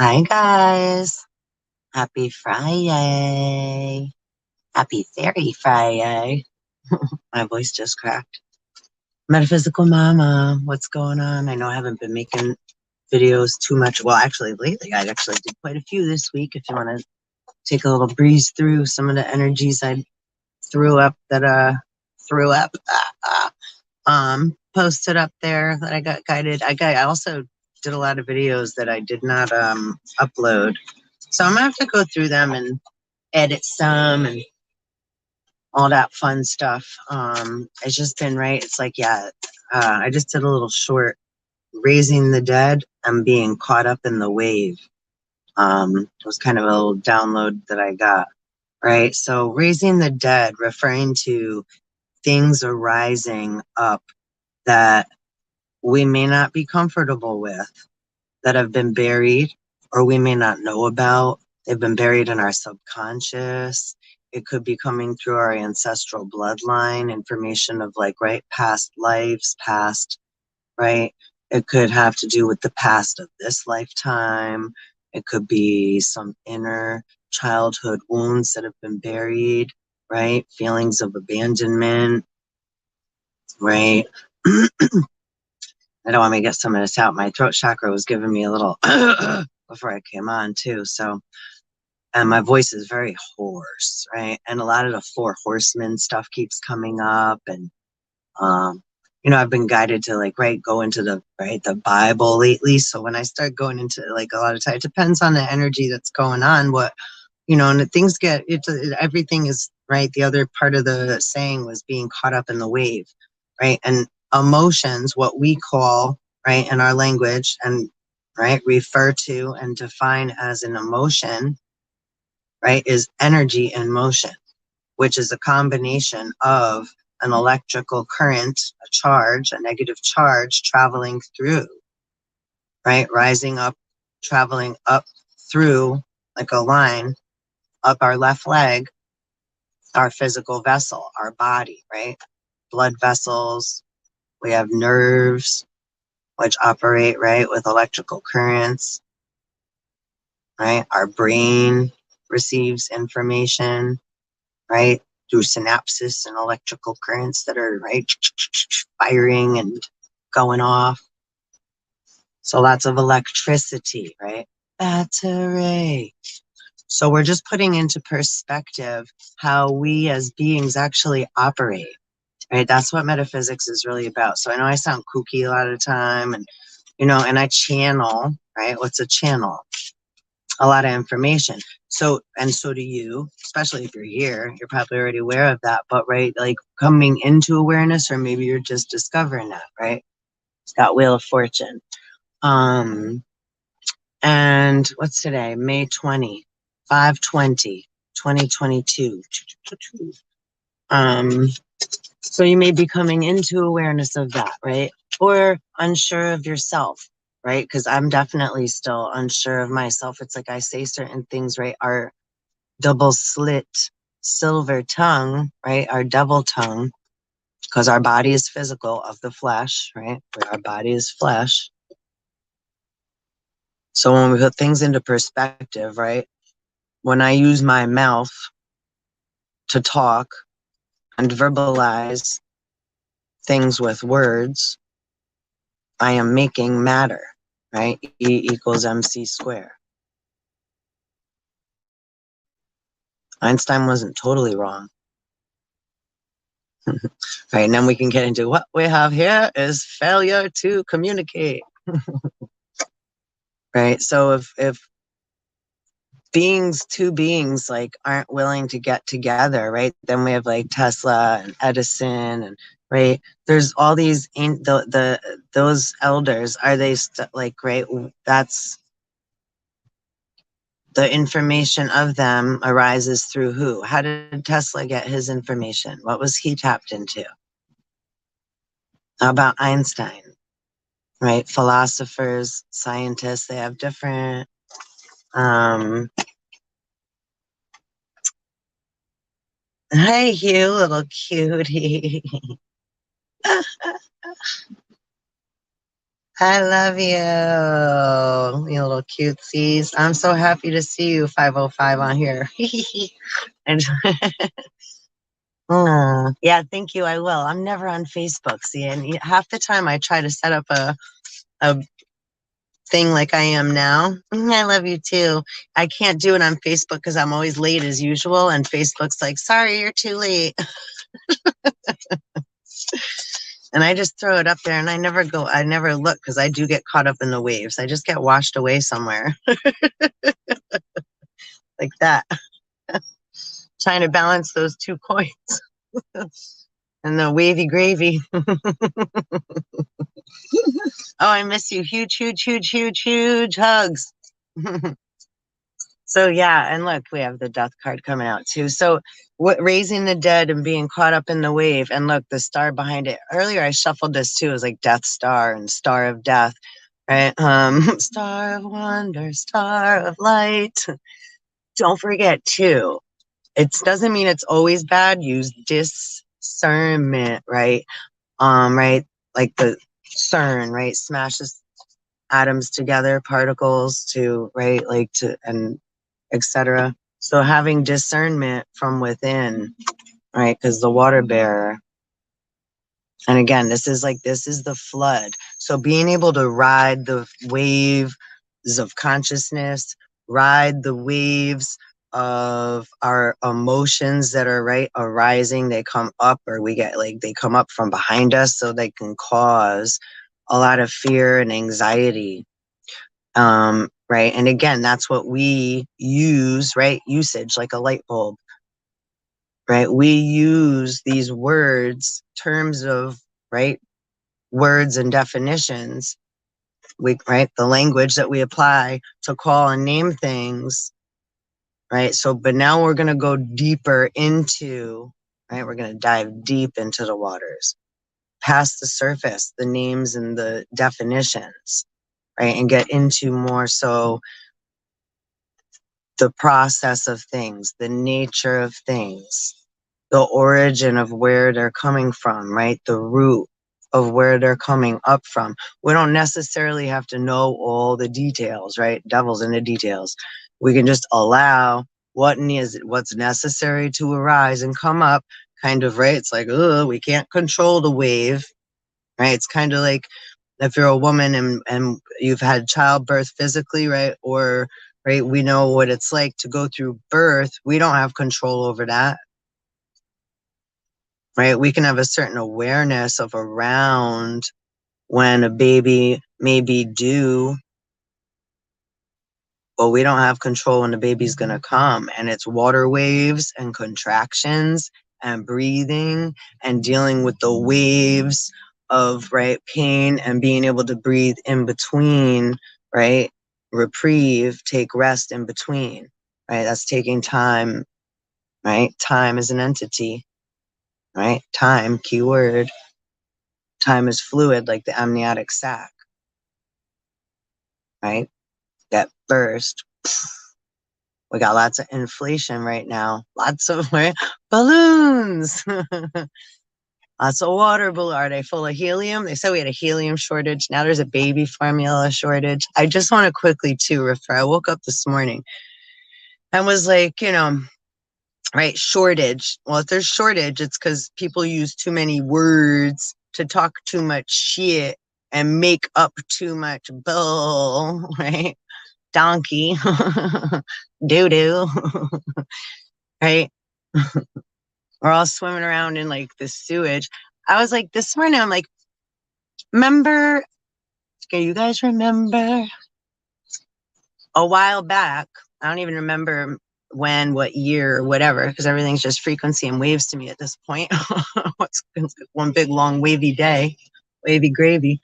Hi guys, happy Friday. Happy Fairy Friday. My voice just cracked. Metaphysical Mama, what's going on? I know I haven't been making videos too much. Well, actually, lately I actually did quite a few this week. If you want to take a little breeze through some of the energies I threw up threw up, posted up there that I got guided. I also did a lot of videos that I did not upload. So I'm gonna have to go through them and edit some and all that fun stuff. It's just been right. It's like, yeah, I just did a little short raising the dead and being caught up in the wave. It was kind of a little download that I got, right? So raising the dead, referring to things arising up that we may not be comfortable with, that have been buried or we may not know about. They've been buried in our subconscious. It could be coming through our ancestral bloodline, information of like, right, past lives, past, right? It could have to do with the past of this lifetime. It could be some inner childhood wounds that have been buried, right? Feelings of abandonment, right? I don't want me to get some of this out. My throat chakra was giving me a little before I came on too. So, and my voice is very hoarse, right? And a lot of the four horsemen stuff keeps coming up. And, I've been guided to like, right, go into the Bible lately. So when I start going into like a lot of time, it depends on the energy that's going on, and things everything is right. The other part of the saying was being caught up in the wave, right? And emotions, what we call, right, in our language and, right, refer to and define as an emotion, right, is energy in motion, which is a combination of an electrical current, a charge, a negative charge traveling through, right, rising up, traveling up through like a line up our left leg, our physical vessel, our body, right? Blood vessels, we have nerves, which operate, right, with electrical currents, right? Our brain receives information, right, through synapses and electrical currents that are, right, firing and going off. So lots of electricity, right? Battery. So we're just putting into perspective how we as beings actually operate, right? That's what metaphysics is really about. So I know I sound kooky a lot of the time and I channel, right? What's a channel? A lot of information. So do you, especially if you're here, you're probably already aware of that, but right, like coming into awareness, or maybe you're just discovering that, right? It's that Wheel of Fortune. And what's today? May 20, 5/20, 2022. So you may be coming into awareness of that, right? Or unsure of yourself, right? Because I'm definitely still unsure of myself. It's like I say certain things, right? Our double slit silver tongue, right? Our double tongue, because our body is physical of the flesh, right? Our body is flesh. So when we put things into perspective, right? When I use my mouth to talk and verbalize things with words, I am making matter, right? E equals MC squared. Einstein wasn't totally wrong. Right, and then we can get into what we have here is failure to communicate. Right, so if two beings like aren't willing to get together, right, then we have like Tesla and Edison and right, there's all these those elders, are they like, right, that's the information of them arises through who? How did Tesla get his information? What was he tapped into? How about Einstein? Right? Philosophers, scientists, they have different hey, you little cutie. I love you, you little cutesies. I'm so happy to see you, 505 on here. And yeah, thank you. I will. I'm never on Facebook. See, and half the time I try to set up a thing like I am now. I love you too. I can't do it on Facebook because I'm always late as usual, and Facebook's like, sorry, you're too late. And I just throw it up there, and I never look because I do get caught up in the waves. I just get washed away somewhere like that, trying to balance those two coins and the wavy gravy. Oh, I miss you. Huge, huge, huge, huge, huge hugs. So yeah, and look, we have the death card coming out too. So raising the dead and being caught up in the wave, and look, the star behind it. Earlier I shuffled this too. It was like Death Star and Star of Death, right? Star of Wonder, Star of Light. Don't forget too, it doesn't mean it's always bad. Use discernment, right? Right, like the CERN, right? Smashes atoms together, particles to, right, like to, and etc. So having discernment from within, right? Because the water bearer, and again, this is the flood. So being able to ride the waves of consciousness, ride the waves of our emotions that are right arising, they come up, or we get like they come up from behind us, so they can cause a lot of fear and anxiety. Right. And again, that's what we use, right? Usage, like a light bulb, right? We use these words, terms of, right? Words and definitions, right? The language that we apply to call and name things, right? So, but now we're going to go deeper into, right? We're going to dive deep into the waters, past the surface, the names and the definitions, right? And get into more so the process of things, the nature of things, the origin of where they're coming from, right? The root of where they're coming up from. We don't necessarily have to know all the details, right? Devil's in the details. We can just allow what's necessary to arise and come up, kind of, right? It's like, we can't control the wave, right? It's kind of like if you're a woman and you've had childbirth physically, right? Or, right, we know what it's like to go through birth. We don't have control over that, right? We can have a certain awareness of around when a baby may be due, but we don't have control when the baby's going to come. And it's water waves and contractions and breathing and dealing with the waves of, right, pain and being able to breathe in between, right? Reprieve, take rest in between, right? That's taking time, right? Time is an entity, right? Time, keyword. Time is fluid, like the amniotic sac, right? That burst. We got lots of inflation right now. Lots of balloons. Lots of water balloons. Are they full of helium? They said we had a helium shortage. Now there's a baby formula shortage. I just want to quickly too refer. I woke up this morning and was like, right, shortage. Well, if there's shortage, it's because people use too many words to talk too much shit and make up too much bull, right? Donkey, doo-doo, right? We're all swimming around in like the sewage. I was like, this morning, I'm like, remember, okay, you guys remember a while back? I don't even remember when, what year, or whatever, because everything's just frequency and waves to me at this point. It's one big long wavy day, wavy gravy.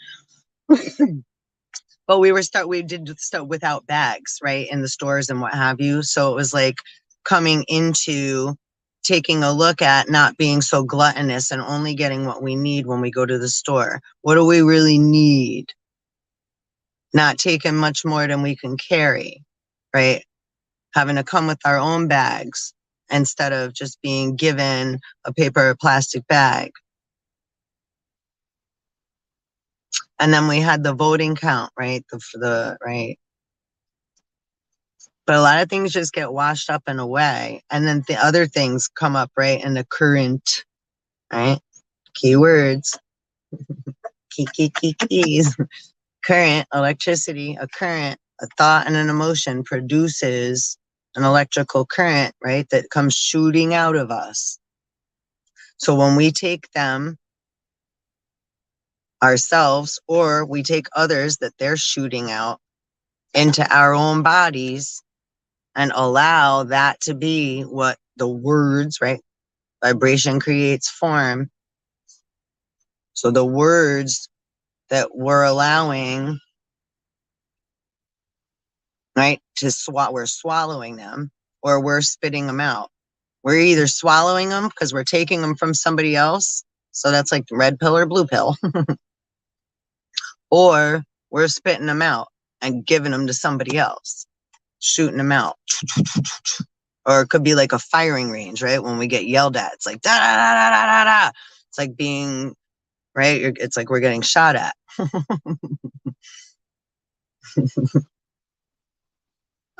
But we did stuff without bags, right, in the stores and what have you. So it was like coming into taking a look at not being so gluttonous and only getting what we need when we go to the store. What do we really need? Not taking much more than we can carry, right? Having to come with our own bags instead of just being given a paper or plastic bag. And then we had the voting count, right? Right. But a lot of things just get washed up and away. And then the other things come up, right? In the current, right? Keywords, keys. Current, electricity, a current, a thought and an emotion produces an electrical current, right? That comes shooting out of us. So when we take them ourselves, or we take others that they're shooting out into our own bodies and allow that to be what the words, right? Vibration creates form. So the words that we're allowing, right, we're swallowing them or we're spitting them out. We're either swallowing them because we're taking them from somebody else. So that's like red pill or blue pill. Or we're spitting them out and giving them to somebody else, shooting them out. Or it could be like a firing range, right? When we get yelled at, it's like da da da da da da da. It's like being, right? It's like we're getting shot at.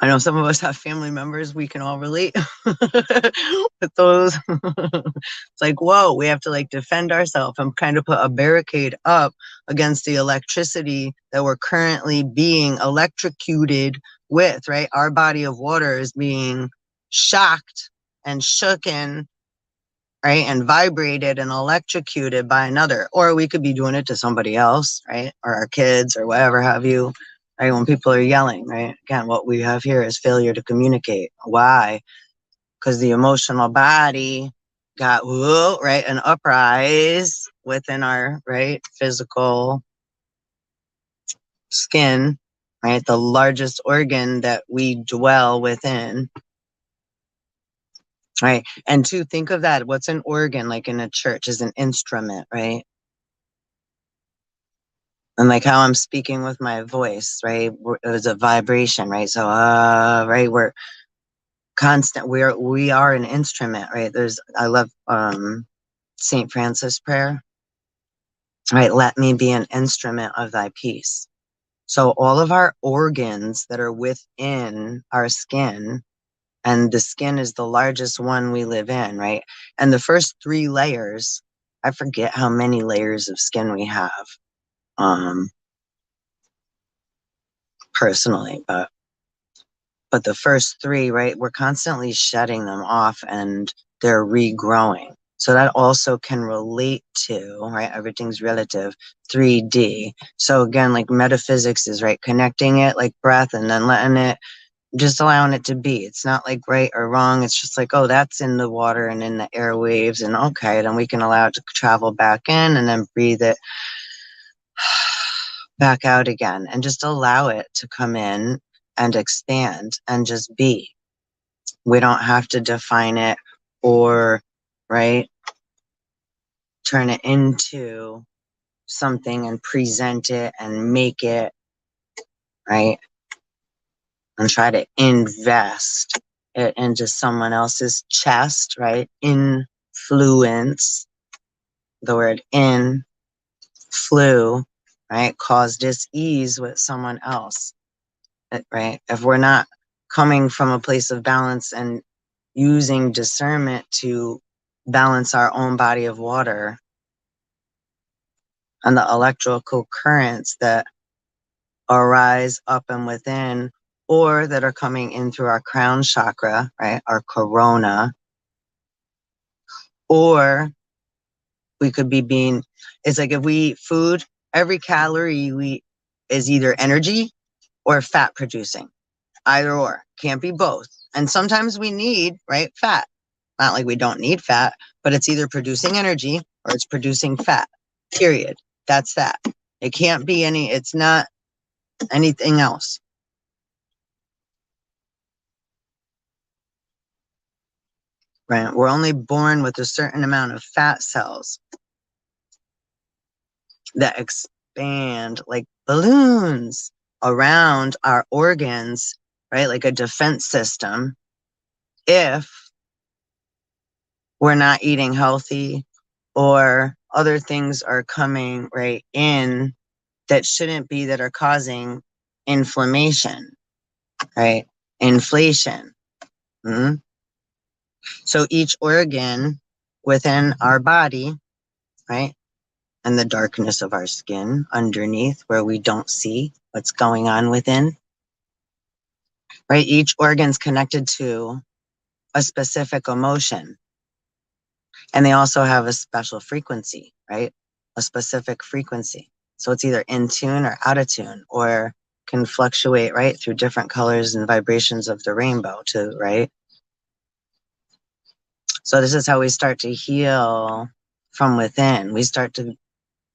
I know some of us have family members, we can all relate with those. It's like, whoa, we have to like defend ourselves and kind of put a barricade up against the electricity that we're currently being electrocuted with, right? Our body of water is being shocked and shooken, right? And vibrated and electrocuted by another. Or we could be doing it to somebody else, right? Or our kids or whatever have you. Right, when people are yelling, right? Again, what we have here is failure to communicate. Why? Because the emotional body got, whoa, right, an uprise within our, right, physical skin, right? The largest organ that we dwell within, right? And to think of that, what's an organ like in a church is an instrument, right? And like how I'm speaking with my voice, right? It was a vibration, right? So, right, we're constant. We are an instrument, right? I love Saint Francis prayer, right? Let me be an instrument of thy peace. So all of our organs that are within our skin, and the skin is the largest one we live in, right? And the first 3 layers, I forget how many layers of skin we have, personally, but the first 3, right, we're constantly shedding them off and they're regrowing. So that also can relate to, right, everything's relative, 3D. So again, like metaphysics is, right, connecting it like breath and then letting it, just allowing it to be. It's not like right or wrong. It's just like, oh, that's in the water and in the airwaves. And okay, then we can allow it to travel back in and then breathe it back out again and just allow it to come in and expand and just be. We don't have to define it or, right, turn it into something and present it and make it, right, and try to invest it into someone else's chest, right? Influence, the word in, flu, right, cause dis-ease with someone else, right? If we're not coming from a place of balance and using discernment to balance our own body of water and the electrical currents that arise up and within, or that are coming in through our crown chakra, right? Our corona. Or we could be being, it's like if we eat food, every calorie we eat is either energy or fat producing. Either or, can't be both. And sometimes we need, right, fat. Not like we don't need fat, but it's either producing energy or it's producing fat, period. That's that. It can't be it's not anything else. Right? We're only born with a certain amount of fat cells that expand like balloons around our organs, right? Like a defense system. If we're not eating healthy or other things are coming right in that shouldn't be, that are causing inflammation, right? Inflation. Mm-hmm. So each organ within our body, right? And the darkness of our skin underneath, where we don't see what's going on within, right? Each organ's connected to a specific emotion. And they also have a special frequency, right? A specific frequency. So it's either in tune or out of tune, or can fluctuate, right? Through different colors and vibrations of the rainbow too, right? So this is how we start to heal from within. We start to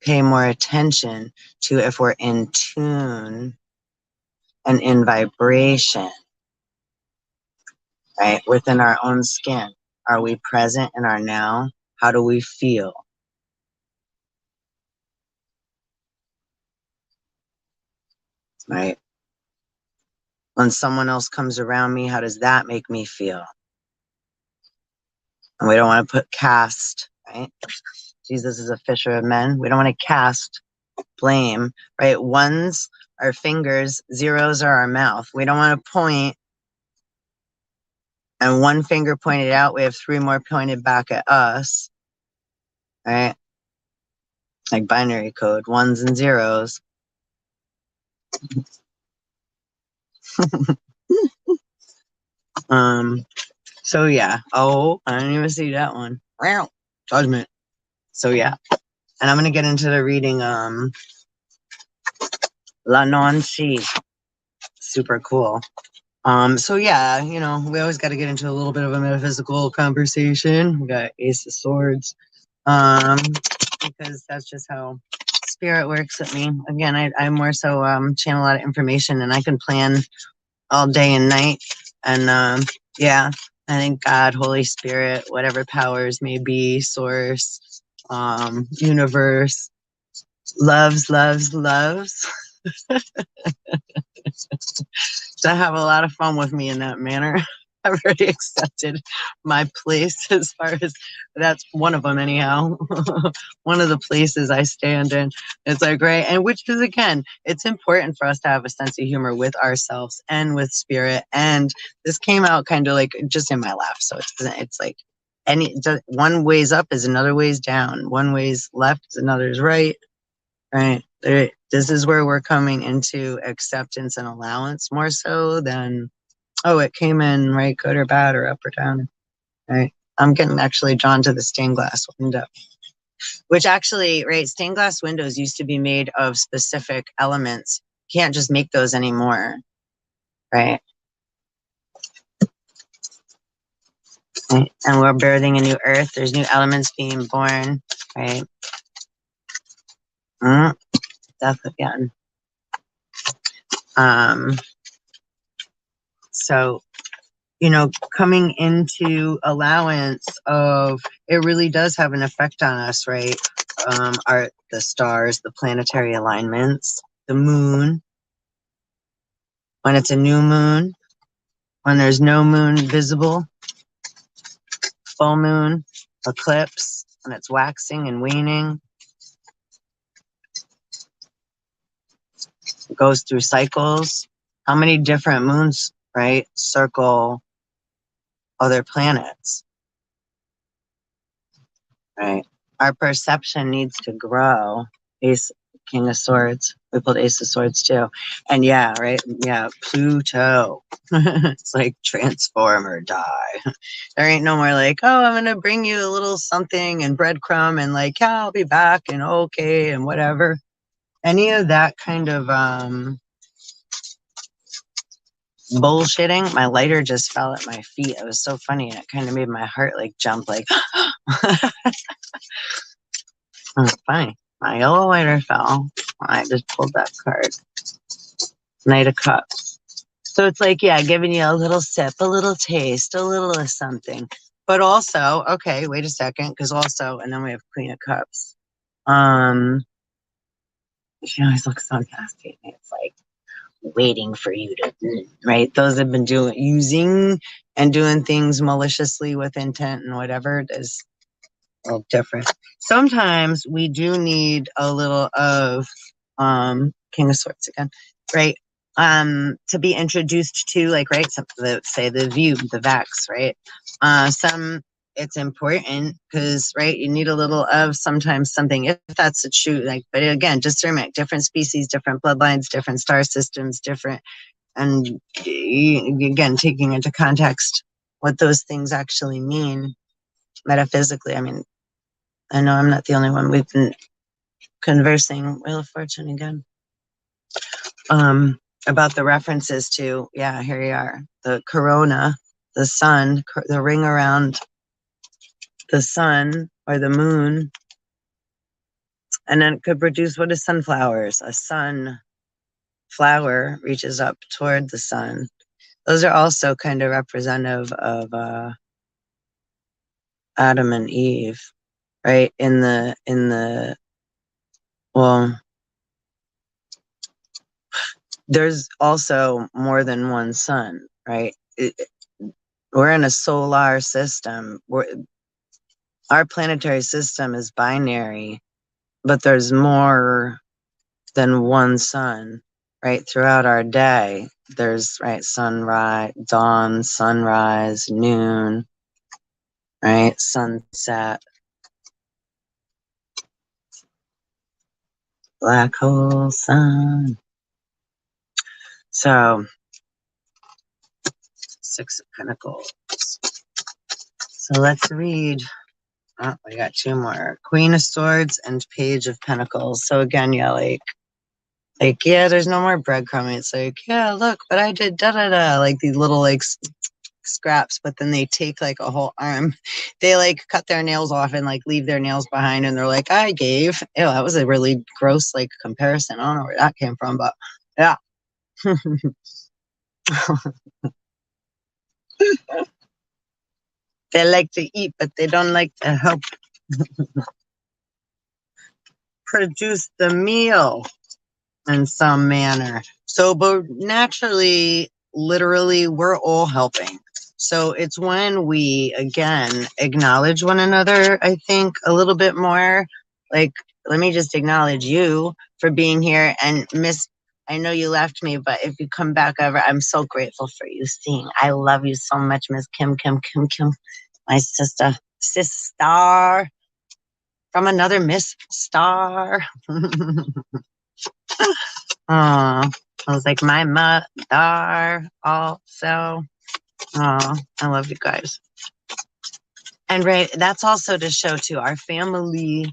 pay more attention to if we're in tune and in vibration, right? Within our own skin. Are we present in our now? How do we feel? Right? When someone else comes around me, how does that make me feel? And we don't want to put cast, right? Jesus is a fisher of men. We don't want to cast blame, right? Ones are fingers, zeros are our mouth. We don't want to point and one finger pointed out, we have three more pointed back at us, right? Like binary code, ones and zeros. So yeah. Oh, I didn't even see that one. Judgment. So yeah. And I'm gonna get into the reading Lanawn Shee. Super cool. So yeah, you know, we always gotta get into a little bit of a metaphysical conversation. We got Ace of Swords. Because that's just how spirit works with me. Again, I more so channel a lot of information, and I can plan all day and night. And yeah, I think God, Holy Spirit, whatever powers may be, source, universe, loves to have a lot of fun with me in that manner. I've already accepted my place, as far as that's one of them anyhow. One of the places I stand in. It's like, right. And which is, again, it's important for us to have a sense of humor with ourselves and with spirit. And this came out kind of like just in my laugh. So it's like one way's up is another way's down. One way's left is another's right. Right. This is where we're coming into acceptance and allowance more so than, oh, it came in, right, good or bad or up or down, right? I'm getting actually drawn to the stained glass window, which actually, right, stained glass windows used to be made of specific elements. Can't just make those anymore, right? Right? And we're birthing a new earth. There's new elements being born, right? Death again. So, you know, coming into allowance of, it really does have an effect on us, right? The stars, the planetary alignments, the moon, when it's a new moon, when there's no moon visible, full moon, eclipse, when it's waxing and waning. It goes through cycles. How many different moons, right, circle other planets, right? Our perception needs to grow. Ace, King of Swords. We pulled Ace of Swords too. And yeah, right? Yeah, Pluto. It's like transform or die. There ain't no more like, oh, I'm going to bring you a little something and breadcrumb and like, yeah, I'll be back and okay and whatever. Any of that kind of bullshitting. My lighter just fell at my feet. It was so funny. It kind of made my heart like jump like, funny. My yellow lighter fell. I just pulled that card. Knight of Cups. So it's like, yeah, giving you a little sip, a little taste, a little of something. But also, okay, wait a second, because also, and then we have Queen of Cups. She always looks sarcastic. It's like waiting for you to, right? Those have been using and doing things maliciously with intent and whatever. It is a little different. Sometimes we do need a little of King of Swords again, right? To be introduced to, like, right, some say the view, the Vex, right? Some it's important because, right, you need a little of sometimes something, if that's the truth, like, but again, discernment, different species, different bloodlines, different star systems, different, and again, taking into context what those things actually mean metaphysically. I mean, I know I'm not the only one. We've been conversing, Wheel of Fortune again, about the references to, yeah, here you are, the corona, the sun, the ring around the sun or the moon, and then it could produce, what is sunflowers? A sun flower reaches up toward the sun. Those are also kind of representative of Adam and Eve, right? In the well, there's also more than one sun, right? We're in a solar system. Our planetary system is binary, but there's more than one sun, right? Throughout our day, there's, right, sunrise, dawn, sunrise, noon, right? Sunset, black hole, sun. So, Six of Pentacles. So let's read. Oh, we got two more. Queen of Swords and Page of Pentacles. So again, yeah, like, yeah, there's no more breadcrumbing. It's like, yeah, look, but I did da-da-da. Like these little, like, scraps, but then they take, like, a whole arm. They, like, cut their nails off and, like, leave their nails behind, and they're like, I gave. Ew, that was a really gross, like, comparison. I don't know where that came from, but yeah. They like to eat, but they don't like to help produce the meal in some manner. So, but naturally, literally, we're all helping. So it's when we, again, acknowledge one another, I think, a little bit more. Like, let me just acknowledge you for being here. And Miss, I know you left me, but if you come back over, I'm so grateful for you seeing. I love you so much, Miss Kim, my sister from another Miss Star. I was like, my mother also. Oh, I love you guys. And right, that's also to show to our family,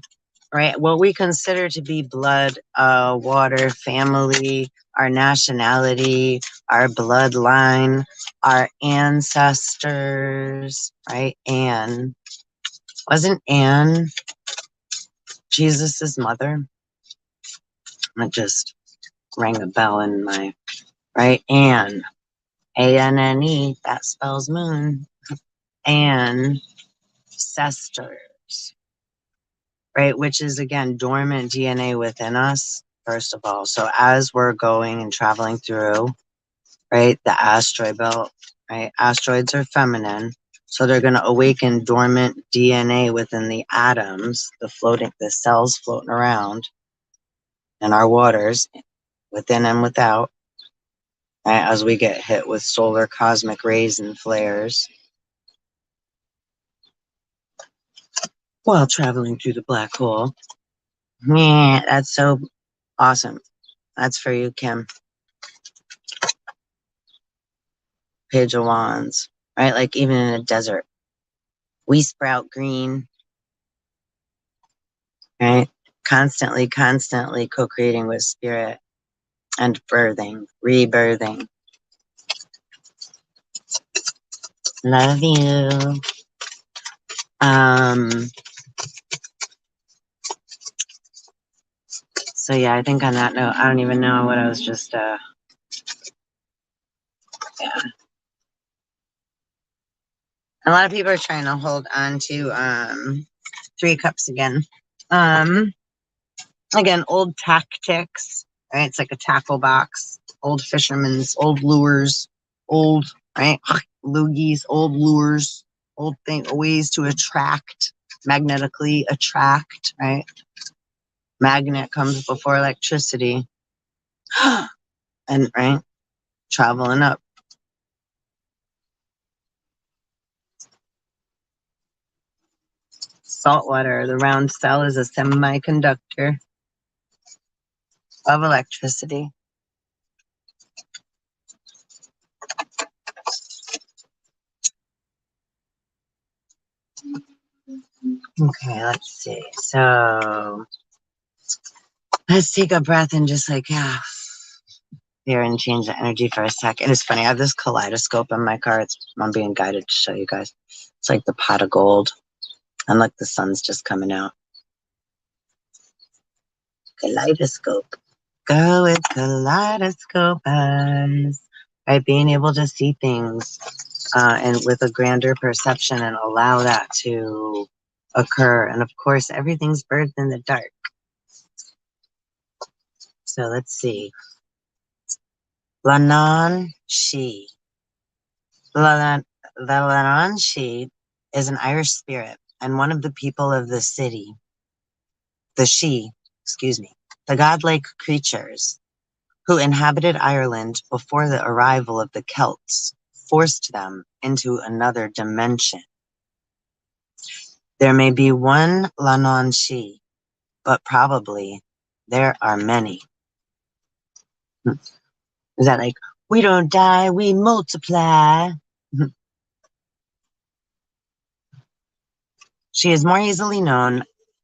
right, what we consider to be blood, water, family, our nationality, our bloodline, our ancestors, right? Wasn't Anne Jesus's mother? It just rang a bell in my, right? Anne, Anne, that spells moon. Ancestors, right? Which is, again, dormant DNA within us, first of all. So as we're going and traveling through, right, the asteroid belt, right? Asteroids are feminine. So they're going to awaken dormant DNA within the atoms, the cells floating around in our waters, within and without, right, as we get hit with solar cosmic rays and flares while traveling through the black hole. Yeah, that's so awesome. That's for you, Kim. Page of Wands, right? Like, even in a desert, we sprout green, right? Constantly co-creating with spirit and birthing, rebirthing. Love you. So yeah, I think on that note, I don't even know what I was just, yeah. A lot of people are trying to hold on to, Three of Cups again. Again, old tactics, right? It's like a tackle box, old fishermen's, old lures, old, right? Loogies, old lures, old ways to attract, magnetically attract, right? Magnet comes before electricity. And right, traveling up. Salt water, the round cell is a semiconductor of electricity. Okay, let's see. So let's take a breath and just like, here and change the energy for a sec. And it's funny, I have this kaleidoscope in my car. I'm being guided to show you guys. It's like the pot of gold. And like the sun's just coming out. Kaleidoscope. Go with kaleidoscope eyes. Right, being able to see things and with a grander perception and allow that to occur. And of course, everything's birthed in the dark. So let's see. Lanawn Shee. The Lanawn Shee is an Irish spirit and one of the people of the city. The Shee, excuse me, the godlike creatures who inhabited Ireland before the arrival of the Celts forced them into another dimension. There may be one Lanawn Shee, but probably there are many. Is that like, we don't die, we multiply? She is more easily known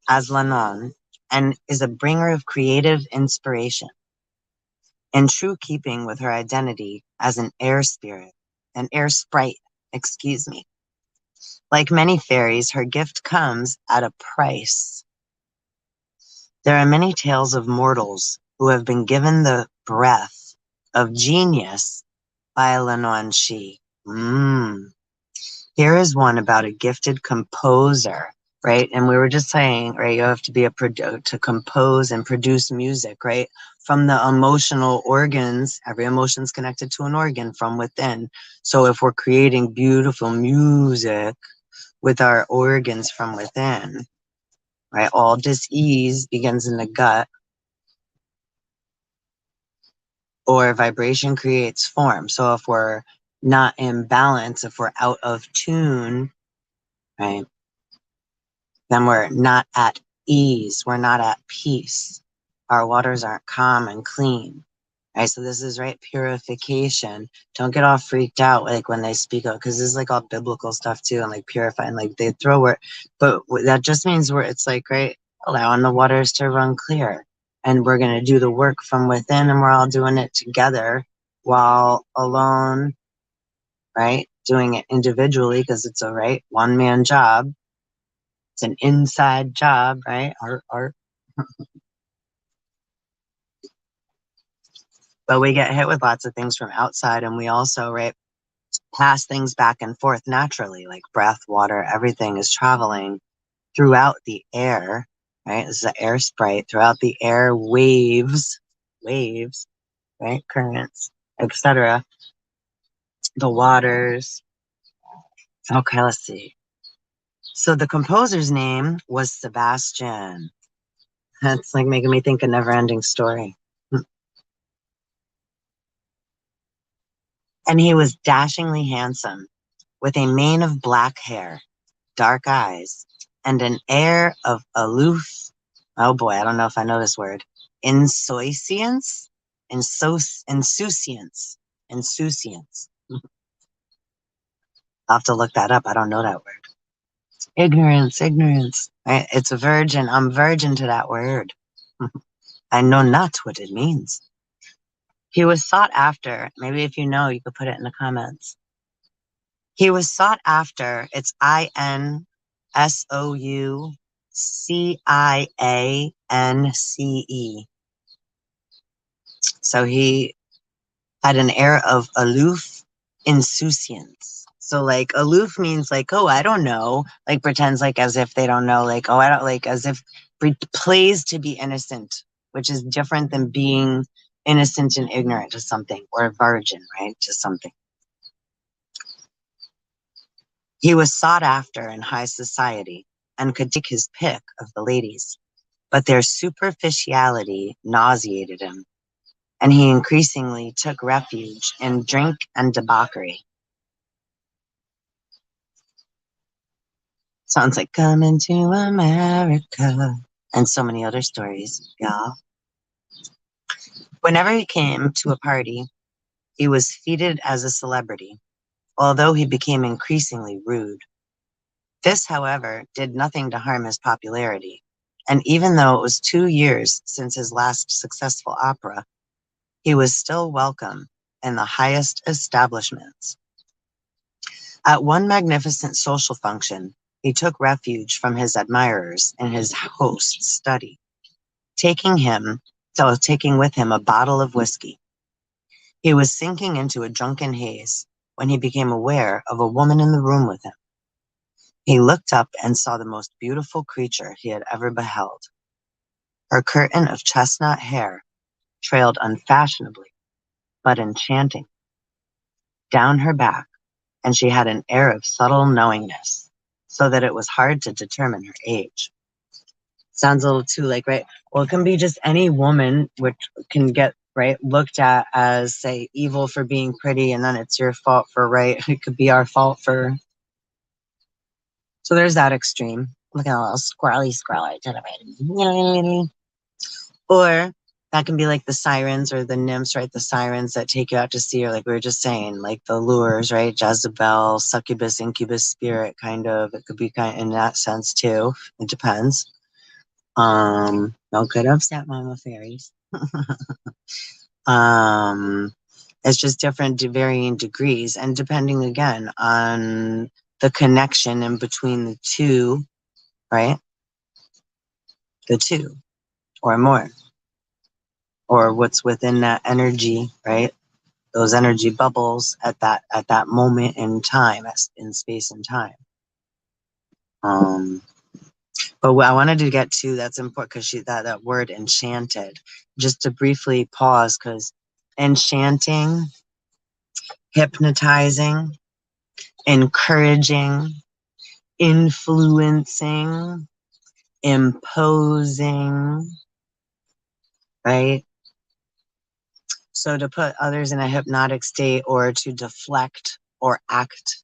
as Lanawn and is a bringer of creative inspiration, in true keeping with her identity as an air sprite, excuse me. Like many fairies, her gift comes at a price. There are many tales of mortals who have been given the breath of genius by Lanawn Shee. Here is one about a gifted composer, right? And we were just saying, right, you have to be to compose and produce music, right? From the emotional organs, every emotion is connected to an organ from within. So if we're creating beautiful music with our organs from within, right, all dis-ease begins in the gut, or vibration creates form. So if we're not in balance, if we're out of tune, right, then we're not at ease. We're not at peace. Our waters aren't calm and clean. Right? So this is right purification. Don't get all freaked out like when they speak of, because this is like all biblical stuff too, and like purifying, like they throw word, but that just means it's like, right, allowing the waters to run clear. And we're gonna do the work from within, and we're all doing it together while alone, right? Doing it individually because it's a right one-man job. It's an inside job, right? Art. But we get hit with lots of things from outside, and we also, right, pass things back and forth naturally, like breath, water, everything is traveling throughout the air, right? This is an air sprite, throughout the air, waves, right? Currents, etc. The waters. Okay, let's see. So the composer's name was Sebastian. That's like making me think a never-ending story. And he was dashingly handsome, with a mane of black hair, dark eyes, and an air of aloof, oh boy, I don't know if I know this word, insouciance? Insouciance. I'll have to look that up. I don't know that word. Ignorance. Right? It's a virgin. I'm virgin to that word. I know not what it means. He was sought after. Maybe if you know, you could put it in the comments. He was sought after. It's INSOUCIANCE. So he had an air of aloof insouciance. So like aloof means like, oh, I don't know, like pretends like as if they don't know, like, oh, I don't, like as if plays to be innocent, which is different than being innocent and ignorant to something, or a virgin, right, to something. He was sought after in high society and could take his pick of the ladies. but their superficiality nauseated him, and he increasingly took refuge in drink and debauchery. Sounds like Coming to America, and so many other stories, y'all. Whenever he came to a party, he was feted as a celebrity, although he became increasingly rude. This, however, did nothing to harm his popularity, and even though it was 2 years since his last successful opera, he was still welcome in the highest establishments. At one magnificent social function, he took refuge from his admirers in his host's study, taking with him a bottle of whiskey. He was sinking into a drunken haze when he became aware of a woman in the room with him. He looked up and saw the most beautiful creature he had ever beheld. Her curtain of chestnut hair trailed unfashionably, but enchanting, down her back, and she had an air of subtle knowingness, so that it was hard to determine her age. Sounds a little too right? Well, it can be just any woman, which can get, looked at as, say, evil for being pretty, and then it's your fault for, it could be our fault for. So there's that extreme. Look at a little squirrely. Or that can be like the sirens or the nymphs, the sirens that take you out to sea, or like we were just saying, like the lures, Jezebel, succubus, incubus spirit, kind of. It could be kind of in that sense too. It depends. Don't get upset, mama fairies. It's just different to varying degrees, and depending again on the connection in between the two, right? The two or more, or what's within that energy, right? Those energy bubbles at that moment in time, in space and time. But what I wanted to get to, that's important, because that word enchanted, just to briefly pause, because enchanting, hypnotizing, encouraging, influencing, imposing, right? So to put others in a hypnotic state, or to deflect or act,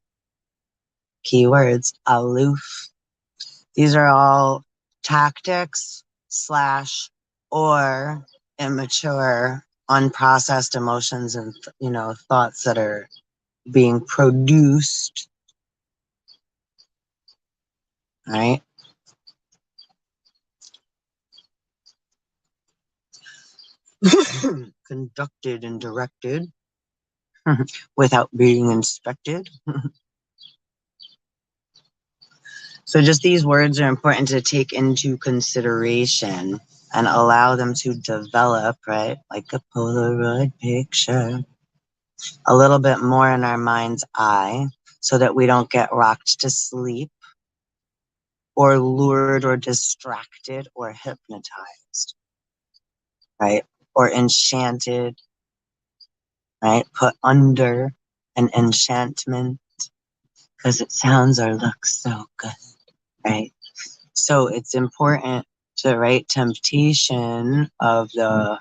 keywords, aloof. These are all tactics / or immature, unprocessed emotions and thoughts that are being produced, right? Conducted and directed without being inspected. So just these words are important to take into consideration and allow them to develop, right? Like a Polaroid picture, a little bit more in our mind's eye, so that we don't get rocked to sleep or lured or distracted or hypnotized, right? Or enchanted, right? Put under an enchantment because it sounds or looks so good, right? So it's important to, temptation of the.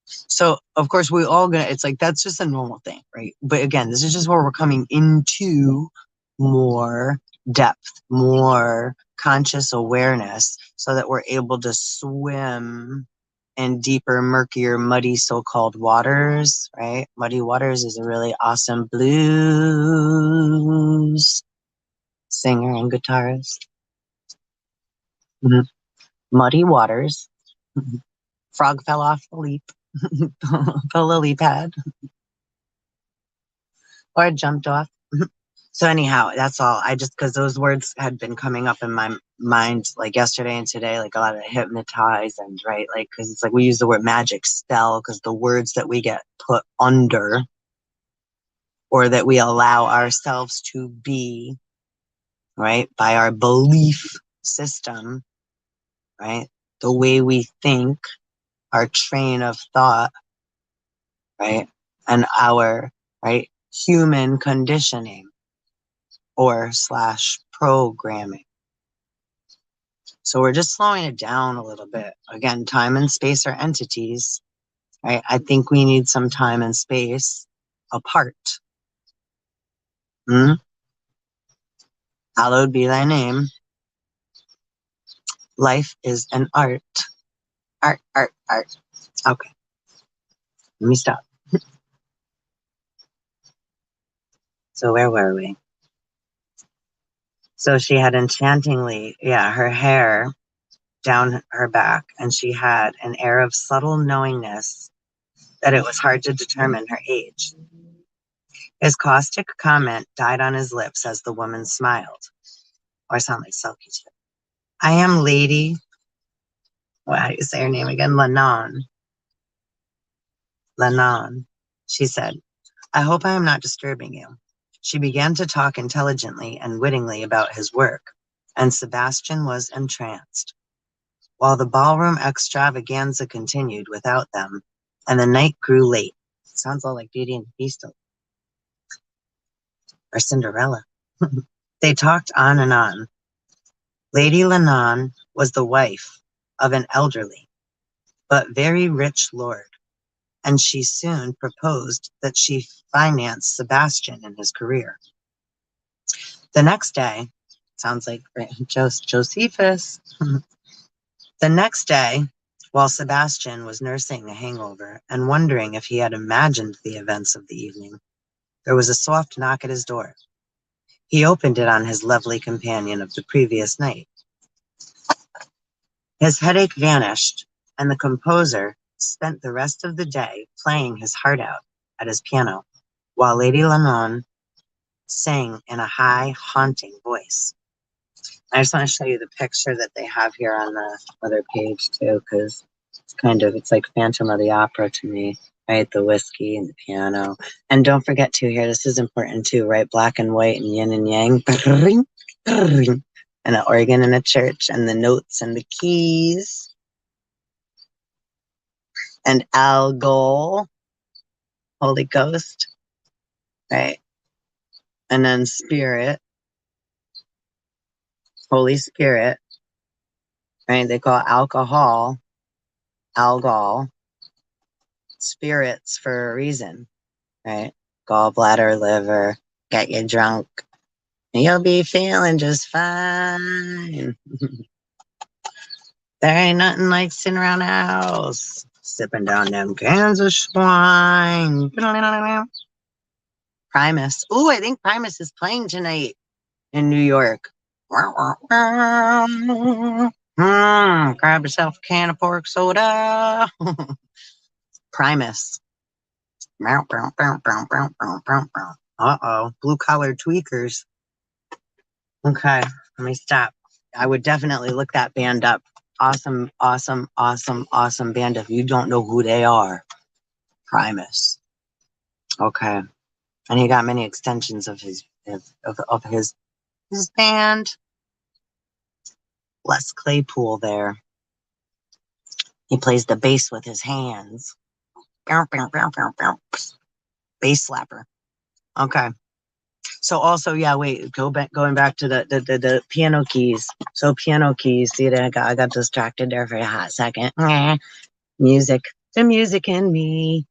So of course we all it's like, that's just a normal thing, right? But again, this is just where we're coming into more depth, more conscious awareness, so that we're able to swim in deeper, murkier, muddy so-called waters, right? Muddy Waters is a really awesome blues singer and guitarist. Mm-hmm. Muddy Waters. Frog fell off the leap, the lily pad, or jumped off. So anyhow, that's all. I just, because those words had been coming up in my mind like yesterday and today, like a lot of hypnotize and because it's like we use the word magic spell, because the words that we get put under, or that we allow ourselves to be, right, by our belief system, right, the way we think, our train of thought, right, and our, human conditioning or / programming. So we're just slowing it down a little bit. Again, time and space are entities, right? I think we need some time and space apart. Hallowed be thy name. Life is an art. Art, art, art. Okay, let me stop. So where were we? So she had enchantingly, her hair down her back, and she had an air of subtle knowingness that it was hard to determine her age. His caustic comment died on his lips as the woman smiled. Or I sound like Selkie too. I am Lady, how do you say her name again? Lanawn. Lanawn, she said. I hope I am not disturbing you. She began to talk intelligently and wittingly about his work, and Sebastian was entranced. While the ballroom extravaganza continued without them, and the night grew late. Sounds all like Beauty and the Beast or Cinderella. They talked on and on. Lady Leanan was the wife of an elderly but very rich lord, and she soon proposed that she finance Sebastian in his career. The next day, sounds like Josephus. The next day, while Sebastian was nursing a hangover and wondering if he had imagined the events of the evening, there was a soft knock at his door. He opened it on his lovely companion of the previous night. His headache vanished, and the composer spent the rest of the day playing his heart out at his piano, while Lady Lanawn sang in a high, haunting voice. I just want to show you the picture that they have here on the other page too, because it's like Phantom of the Opera to me, right? The whiskey and the piano. And don't forget to here, this is important too, right? Black and white and yin and yang. And an organ in a church and the notes and the keys. And algol, Holy Ghost, right? And then spirit, Holy Spirit, right? They call alcohol, algol, spirits for a reason, right? Gallbladder, liver, get you drunk. You'll be feeling just fine. There ain't nothing like sitting around the house, sipping down them cans of wine. Primus. Ooh, I think Primus is playing tonight in New York. Grab yourself a can of pork soda. Primus. Uh-oh, blue-collar tweakers. Okay, let me stop. I would definitely look that band up. Awesome, awesome, awesome, awesome band if you don't know who they are. Primus. Okay. And he got many extensions of his band. Les Claypool there. He plays the bass with his hands. Bass slapper. Okay. So also, going back to the piano keys. So piano keys, see that I got distracted there for a hot second. Music. The music in me.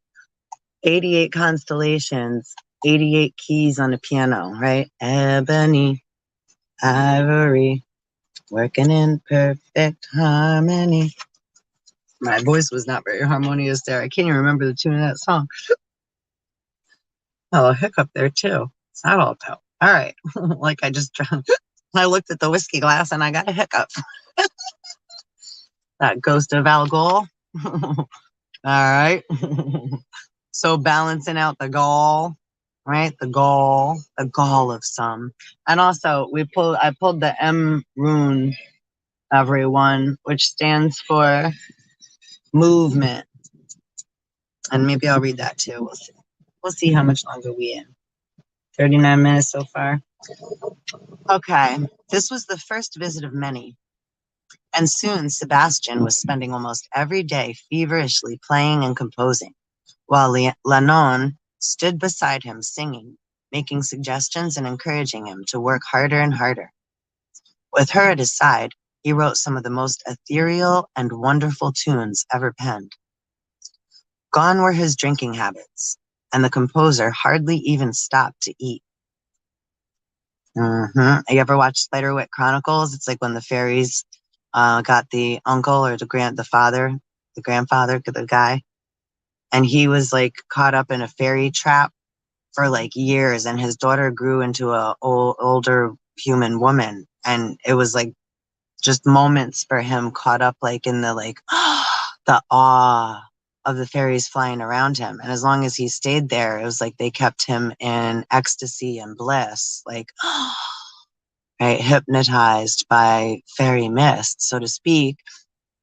88 constellations, 88 keys on the piano, right? Ebony, ivory, working in perfect harmony. My voice was not very harmonious there. I can't even remember the tune of that song. Oh, a hiccup there too. It's not all about. All right. Like I looked at the whiskey glass and I got a hiccup. That ghost of alcohol. All right. So balancing out the gall, right? The gall of some. And also I pulled the M rune, everyone, which stands for movement. And maybe I'll read that too. We'll see. We'll see how much longer we in. 39 minutes so far. Okay. This was the first visit of many. And soon Sebastian was spending almost every day feverishly playing and composing, while Lanawn stood beside him singing, making suggestions and encouraging him to work harder and harder. With her at his side, he wrote some of the most ethereal and wonderful tunes ever penned. Gone were his drinking habits, and the composer hardly even stopped to eat. You ever watch Spiderwick Chronicles? It's like when the fairies got the uncle or the grandfather, the guy, and he was like caught up in a fairy trap for like years, and his daughter grew into a older human woman, and it was like just moments for him caught up like in the like the awe of the fairies flying around him. And as long as he stayed there, it was like they kept him in ecstasy and bliss, like right, hypnotized by fairy mist, so to speak.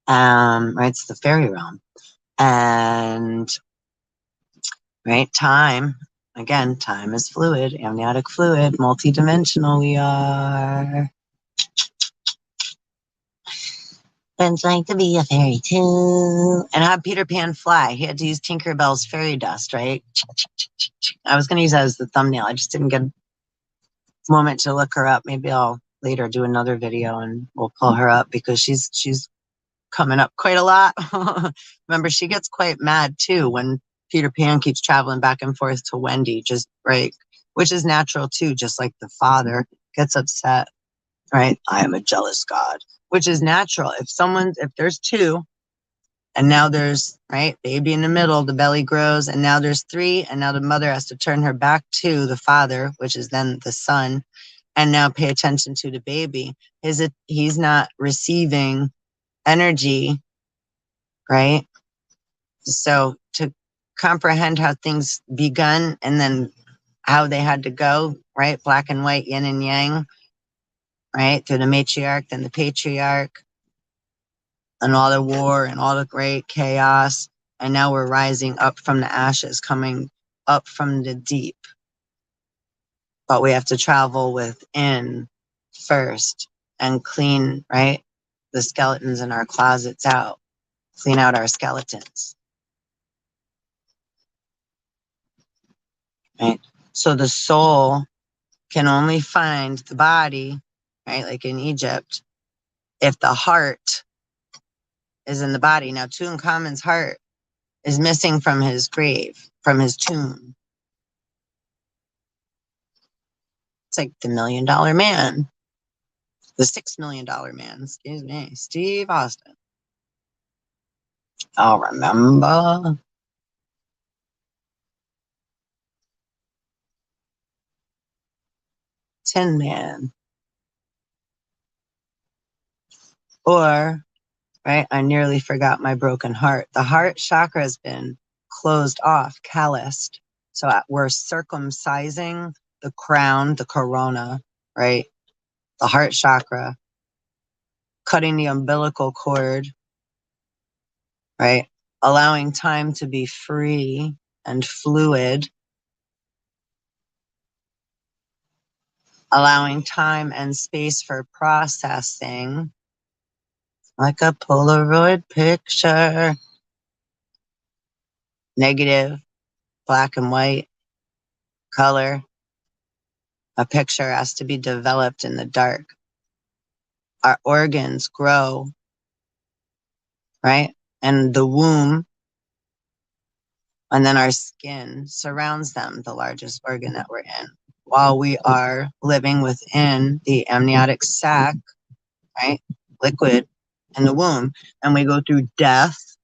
Right, it's the fairy realm. And right, time, again, time is fluid, amniotic fluid, multidimensional we are. It's like to be a fairy too. And how Peter Pan fly? He had to use Tinkerbell's fairy dust, right? I was going to use that as the thumbnail. I just didn't get a moment to look her up. Maybe I'll later do another video and we'll pull her up because she's coming up quite a lot. Remember, she gets quite mad too when Peter Pan keeps traveling back and forth to Wendy, just right, which is natural too, just like the father gets upset, right? I am a jealous God, which is natural. If there's two, and now there's, right, baby in the middle, the belly grows, and now there's three, and now the mother has to turn her back to the father, which is then the son, and now pay attention to the baby. He's not receiving energy, right? So to comprehend how things begun and then how they had to go, right? Black and white, yin and yang, right? Through the matriarch, then the patriarch, and all the war and all the great chaos. And now we're rising up from the ashes, coming up from the deep. But we have to travel within first and clean, right? The skeletons in our closets out, clean out our skeletons. Right? So the soul can only find the body, right? Like in Egypt, if the heart is in the body. Now, Tutankhamun's heart is missing from his grave, from his tomb. It's like the $1 Million Man, the $6 Million Man, excuse me, Steve Austin. I'll remember. Tin Man. Or, right, I nearly forgot my broken heart. The heart chakra has been closed off, calloused. So we're circumcising the crown, the corona, right? The heart chakra, cutting the umbilical cord, right? Allowing time to be free and fluid, allowing time and space for processing, like a Polaroid picture. Negative, black and white, color. A picture has to be developed in the dark. Our organs grow, right? And the womb, and then our skin surrounds them, the largest organ that we're in, while we are living within the amniotic sac, right? Liquid in the womb. And we go through death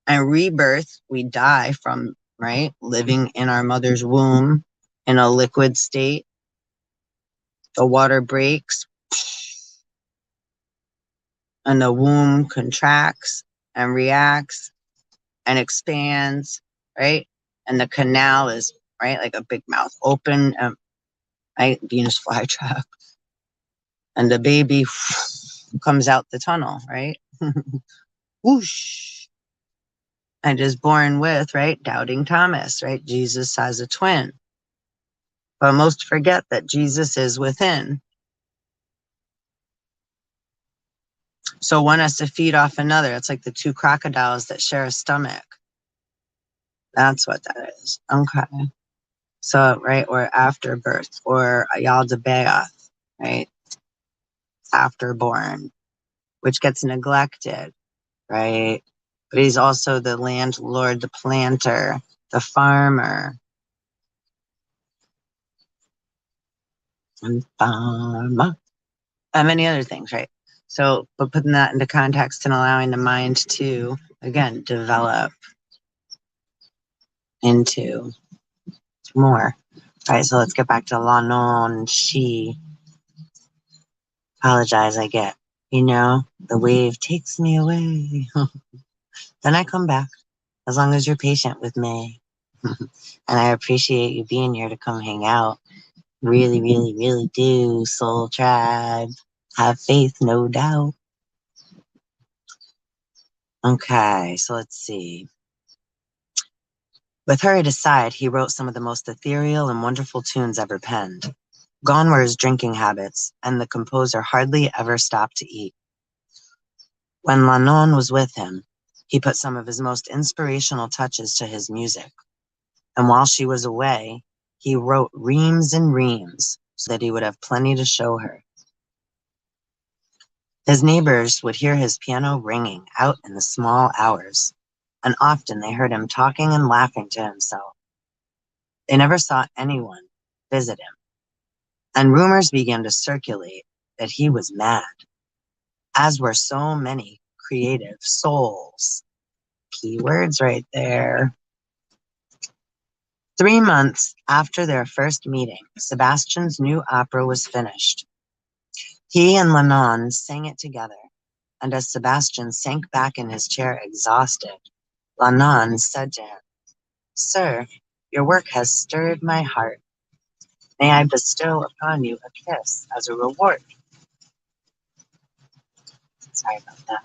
and rebirth. We die from, right, living in our mother's womb in a liquid state. The water breaks and the womb contracts and reacts and expands, right? And the canal is, right, like a big mouth open, right? Venus flytrap. And the baby comes out the tunnel, right? Whoosh. And is born with, right, doubting Thomas, right? Jesus has a twin. But most forget that Jesus is within. So one has to feed off another. It's like the two crocodiles that share a stomach. That's what that is. Okay. So, right, or afterbirth, or Ayal de Beath, right? Afterborn. which gets neglected, right? But he's also the landlord, the planter, the farmer, and farmer, and many other things, right? So, but putting that into context and allowing the mind to, again, develop into more. All right, so let's get back to Lanawn. Shee. Apologize, I get. The wave takes me away. Then I come back, as long as you're patient with me. And I appreciate you being here to come hang out. Really, really, really do, Soul Tribe. Have faith, no doubt. Okay, so let's see. With her at his side, he wrote some of the most ethereal and wonderful tunes ever penned. Gone were his drinking habits, and the composer hardly ever stopped to eat. When Lanawn was with him, he put some of his most inspirational touches to his music. And while she was away, he wrote reams and reams so that he would have plenty to show her. His neighbors would hear his piano ringing out in the small hours, and often they heard him talking and laughing to himself. They never saw anyone visit him, and rumors began to circulate that he was mad, as were so many creative souls. Key words right there. 3 months after their first meeting, Sebastian's new opera was finished. He and Lanawn sang it together, and as Sebastian sank back in his chair exhausted, Lanawn said to him, "Sir, your work has stirred my heart. May I bestow upon you a kiss as a reward?" Sorry about that.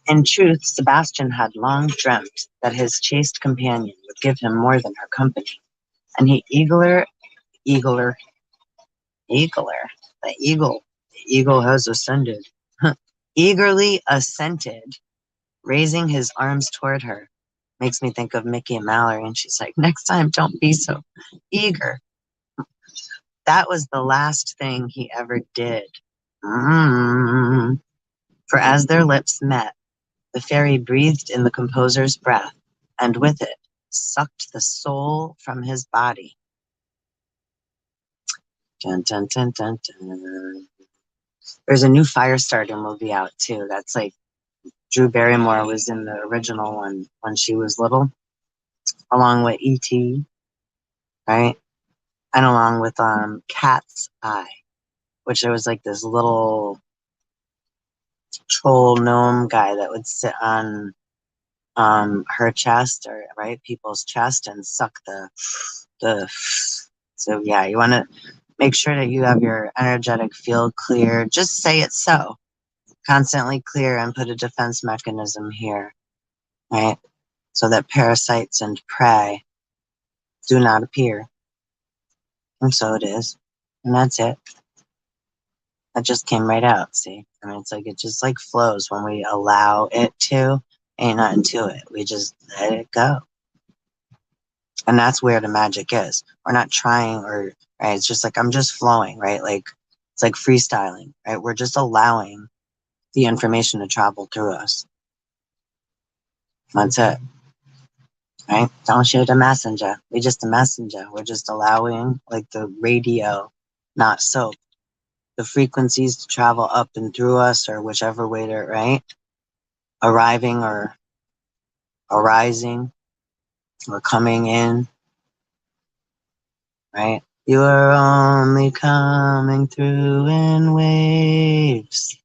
In truth, Sebastian had long dreamt that his chaste companion would give him more than her company, and he the eagle has ascended, eagerly assented, raising his arms toward her. Makes me think of Mickey and Mallory, and she's like, "Next time, don't be so eager." That was the last thing he ever did. For as their lips met, the fairy breathed in the composer's breath, and with it, sucked the soul from his body. Dun, dun, dun, dun, dun. There's a new Firestarter movie out, too. That's like Drew Barrymore was in the original one when she was little, along with E.T., right? And along with Cat's Eye, which there was like this little troll gnome guy that would sit on her chest, or right, people's chest, and suck the. So yeah, you want to make sure that you have your energetic field clear. Just say it so. Constantly clear and put a defense mechanism here, right? So that parasites and prey do not appear. And so it is. And that's it. That just came right out, see? I mean, it's like it just like flows when we allow it to. Ain't nothing to it. We just let it go. And that's where the magic is. We're not trying, or right, it's just like I'm just flowing, right? Like it's like freestyling, right? We're just allowing the information to travel through us. That's it. Right? Don't shoot the messenger. We're just a messenger. We're just allowing like the radio, not soap, the frequencies to travel up and through us, or whichever way they're, right? Arriving or arising or coming in, right? You are only coming through in waves.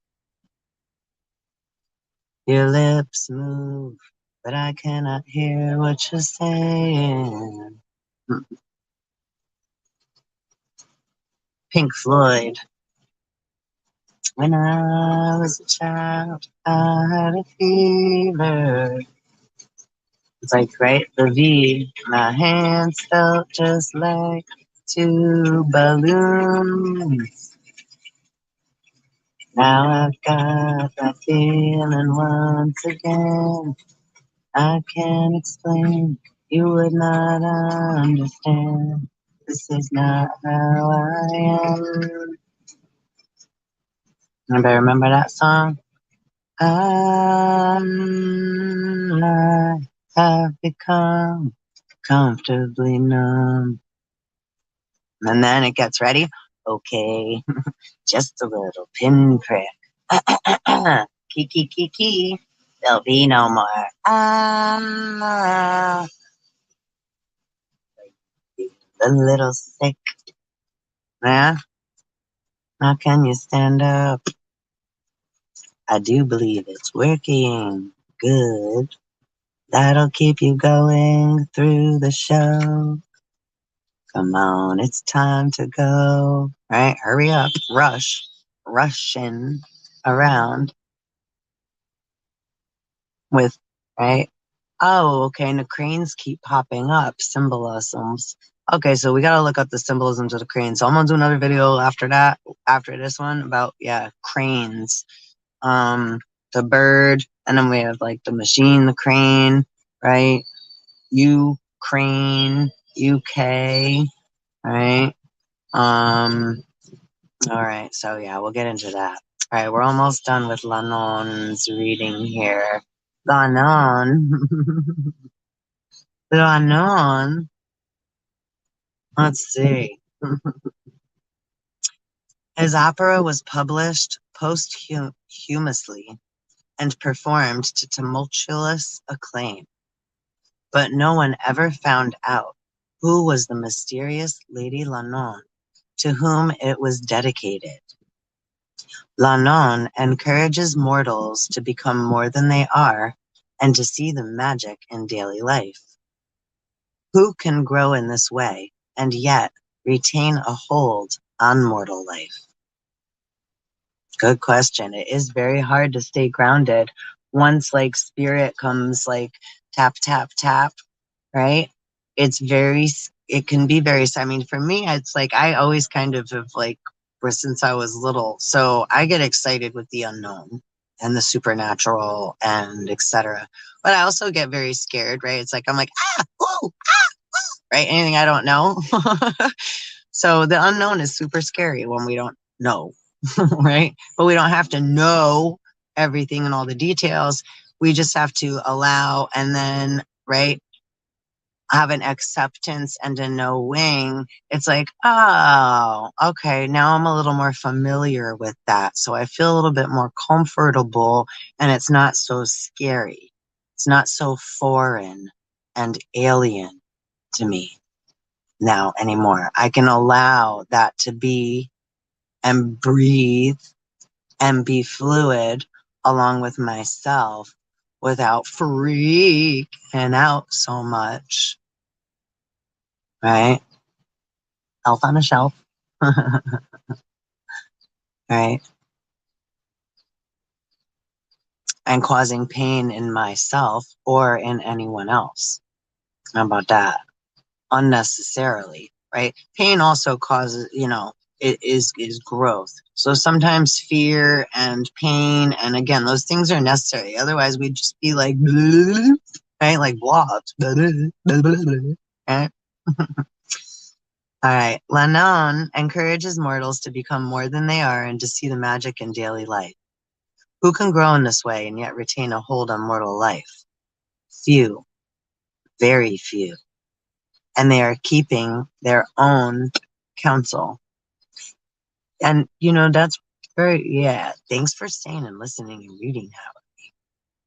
Your lips move, but I cannot hear what you're saying. Pink Floyd. When I was a child, I had a fever. It's like, right, the V. My hands felt just like two balloons. Now I've got that feeling once again. I can't explain, you would not understand. This is not how I am. Anybody remember that song? I have become comfortably numb. And then it gets ready. Okay, just a little pinprick. Kiki kiki. There'll be no more. A little sick. Yeah? How can you stand up? I do believe it's working. Good. That'll keep you going through the show. Come on, it's time to go. Right? Hurry up. Rushing around with, right? Oh, okay. And the cranes keep popping up. Symbolisms. Okay, so we gotta look up the symbolisms of the cranes. So I'm gonna do another video after that, after this one, about, yeah, cranes. The bird, and then we have like the machine, the crane, right? Ukraine, UK, right? All right, so yeah, we'll get into that. All right, we're almost done with Lanawn's reading here. Lanawn. Lanawn. Let's see. His opera was published posthumously and performed to tumultuous acclaim, but no one ever found out who was the mysterious Lady Lanawn to whom it was dedicated. Lanawn encourages mortals to become more than they are and to see the magic in daily life. Who can grow in this way and yet retain a hold on mortal life? Good question. It is very hard to stay grounded once like spirit comes like tap, tap, tap, right? It can be very, I mean, for me, it's like, I always kind of have like, since I was little. So I get excited with the unknown and the supernatural and etc. But I also get very scared, right? It's like, I'm like, whoa, right? Anything I don't know. So the unknown is super scary when we don't know, right? But we don't have to know everything and all the details. We just have to allow and then, right, have an acceptance and a knowing. It's like, oh, okay, now I'm a little more familiar with that. So I feel a little bit more comfortable and it's not so scary. It's not so foreign and alien to me now anymore. I can allow that to be and breathe and be fluid along with myself without freaking out so much. Right? Elf on a shelf. Right? And causing pain in myself or in anyone else. How about that? Unnecessarily, right? Pain also causes, it is growth. So sometimes fear and pain, and again, those things are necessary. Otherwise, we'd just be like, right? Like blobs. Right? All right. Lanawn encourages mortals to become more than they are and to see the magic in daily life. Who can grow in this way and yet retain a hold on mortal life? Few, very few. And they are keeping their own counsel. And, that's thanks for staying and listening and reading that with me.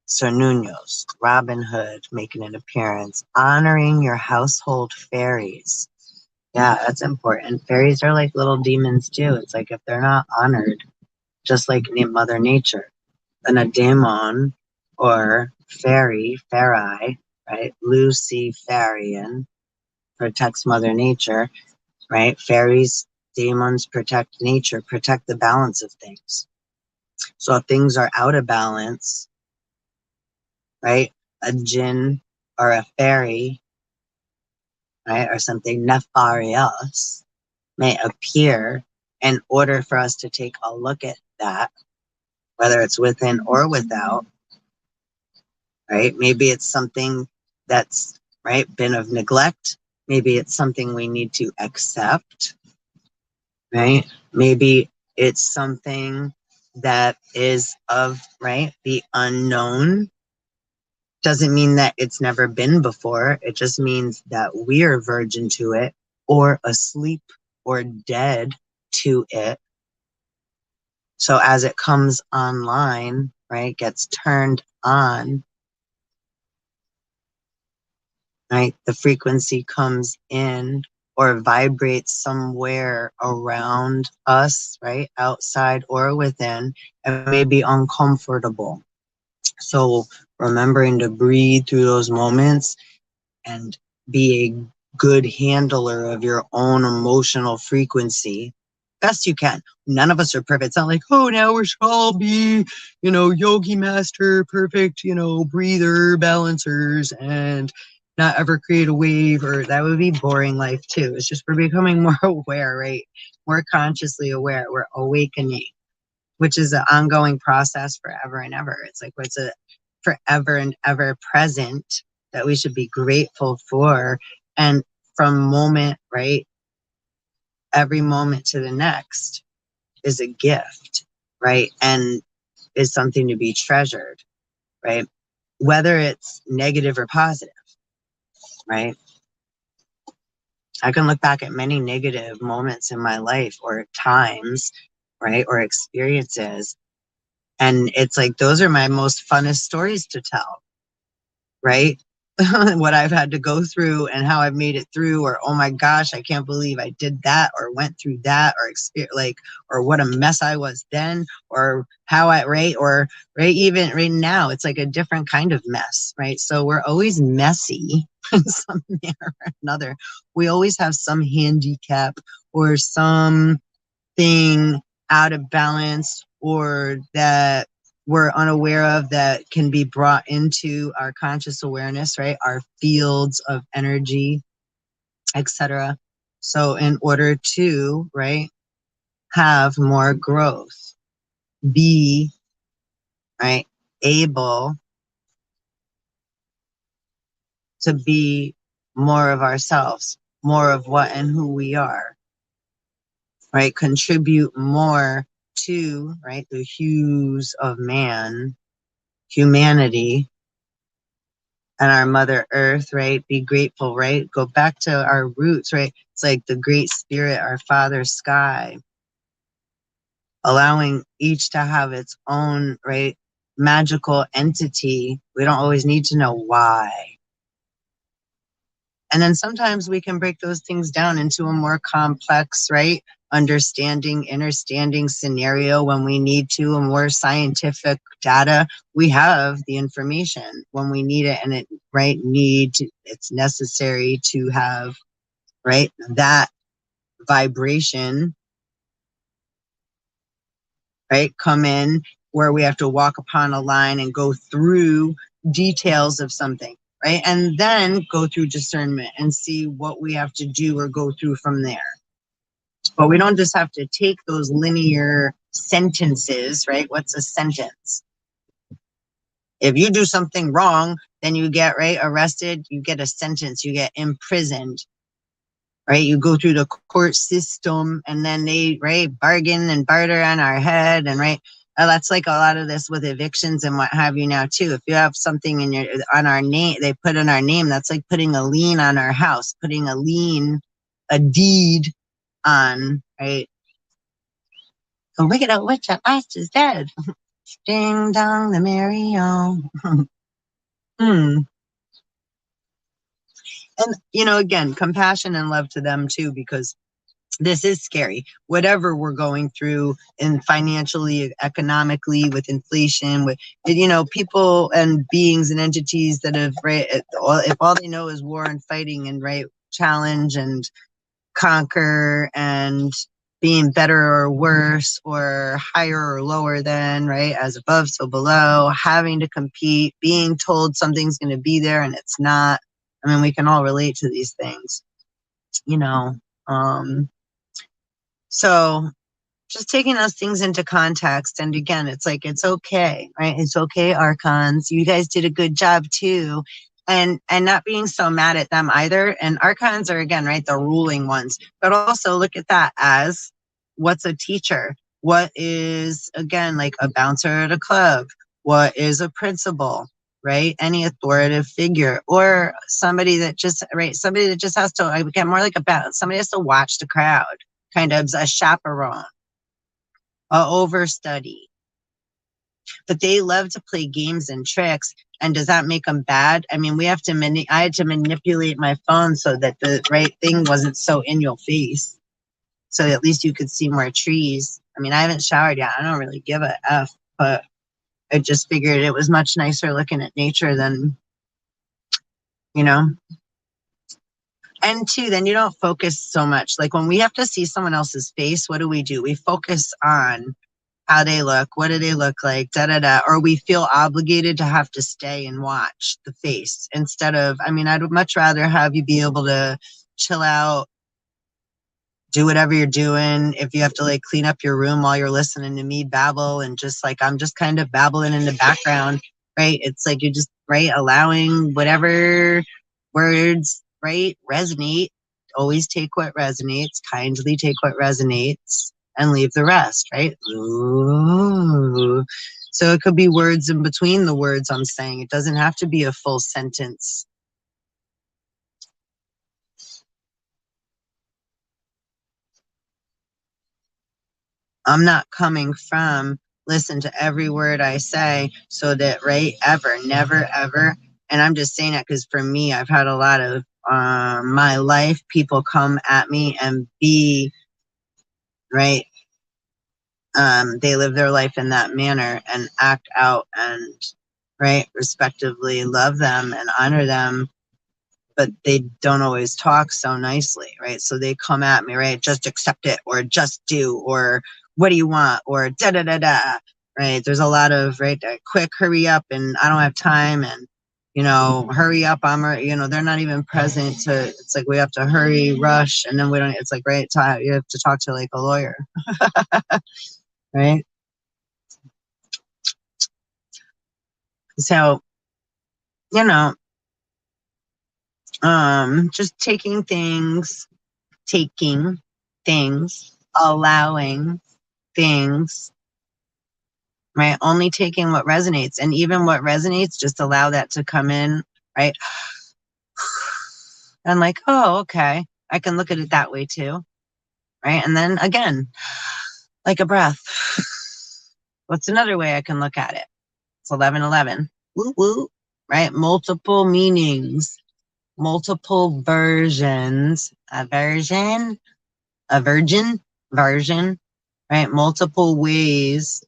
So Nuno's, Robin Hood making an appearance, honoring your household fairies. Yeah, that's important. Fairies are like little demons too. It's like if they're not honored, just like Mother Nature, then a daemon or FAERIE, right? Luciferian protects Mother Nature, right? Fairies, demons protect nature, protect the balance of things. So if things are out of balance, right? A jinn or a fairy, right? Or something nefarious may appear in order for us to take a look at that, whether it's within or without, right? Maybe it's something that's, right, been of neglect. Maybe it's something we need to accept, right? Maybe it's something that is of, right, the unknown. Doesn't mean that it's never been before. It just means that we're virgin to it, or asleep or dead to it. So as it comes online, right, gets turned on, right, the frequency comes in or vibrates somewhere around us, right, outside or within, and may be uncomfortable. So remembering to breathe through those moments and be a good handler of your own emotional frequency best you can. None of us are perfect. It's not like, oh, now we should all be, yogi master, perfect, breather, balancers, and not ever create a wave, or that would be boring life too. It's just we're becoming more aware, right? More consciously aware. We're awakening, which is an ongoing process forever and ever. It's like what's a forever and ever present that we should be grateful for. And from moment, right, every moment to the next is a gift, right? And is something to be treasured, right? Whether it's negative or positive, right? I can look back at many negative moments in my life or times, right? Or experiences. And it's like, those are my most funnest stories to tell, right? What I've had to go through and how I've made it through, or, oh my gosh, I can't believe I did that or went through that, or what a mess I was then, or how right, even right now, it's like a different kind of mess, right? So we're always messy in some manner or another. We always have some handicap or something out of balance, or that we're unaware of, that can be brought into our conscious awareness, right? Our fields of energy, etc. So in order to, right, have more growth, be, right, able to be more of ourselves, more of what and who we are, right? Contribute more to, right, the hues of man, humanity, and our Mother Earth, right? Be grateful, right? Go back to our roots, right? It's like the Great Spirit, our Father Sky, allowing each to have its own, right, magical entity. We don't always need to know why. And then sometimes we can break those things down into a more complex, right, understanding scenario when we need to, a more scientific data. We have the information when we need it, and it's necessary to have, right, that vibration, right, come in, where we have to walk upon a line and go through details of something, right? And then go through discernment and see what we have to do or go through from there. But we don't just have to take those linear sentences, right? What's a sentence? If you do something wrong, then you get, right, arrested, you get a sentence, you get imprisoned, right? You go through the court system, and then they, right, bargain and barter on our head, and right. That's like a lot of this with evictions and what have you now too. If you have something on our name, they put in our name, that's like putting a lien on our house, putting a deed on, right? The wicked old witch at last is dead. Ding dong, the merry-o. And, again, compassion and love to them too, because this is scary. Whatever we're going through, and financially, economically, with inflation, with, people and beings and entities that have, right, if all they know is war and fighting and, right, challenge and conquer and being better or worse or higher or lower than, right, as above so below, having to compete, being told something's going to be there and it's not. I mean, we can all relate to these things, so just taking those things into context. And again, it's like, it's okay, right? It's okay, archons, you guys did a good job too. And not being so mad at them either. And archons are, again, right, the ruling ones, but also look at that as what's a teacher. What is, again, like a bouncer at a club? What is a principal, right? Any authoritative figure, or somebody that just, right, somebody that just has to, I get more like somebody has to watch the crowd, kind of a chaperone, a overstudy. But they love to play games and tricks. And does that make them bad? I mean, I had to manipulate my phone so that the right thing wasn't so in your face. So at least you could see more trees. I mean, I haven't showered yet. I don't really give a F, but I just figured it was much nicer looking at nature than, you know. And two, then you don't focus so much. Like when we have to see someone else's face, what do? We focus on how they look, what do they look like, da da da, or we feel obligated to have to stay and watch the face instead of, I mean, I'd much rather have you be able to chill out, do whatever you're doing. If you have to like clean up your room while you're listening to me babble and just like, I'm just kind of babbling in the background, right? It's like you're just, right, allowing whatever words, right, resonate. Always take what resonates, kindly take what resonates, and leave the rest, right? Ooh. So it could be words in between the words I'm saying. It doesn't have to be a full sentence. I'm not coming from listen to every word I say so that, right, ever, never, ever. And I'm just saying that because for me, I've had a lot of my life, people come at me and be, right, they live their life in that manner and act out and, right, respectively love them and honor them, but they don't always talk so nicely, right? So they come at me, right? Just accept it, or just do, or what do you want, or da da da da, right? There's a lot of, right, quick, hurry up, and I don't have time, and, you know, hurry up, you know, they're not even present to, it's like we have to hurry, rush, and then we don't, it's like, right, you have to talk to like a lawyer, right? So, you know, just taking things, allowing things, right? Only taking what resonates, and even what resonates, just allow that to come in, right? And like, oh, okay, I can look at it that way too, right? And then again, like a breath. What's another way I can look at it? It's 11:11. Woo woo, right? Multiple meanings, multiple versions, a version, version, right? Multiple ways,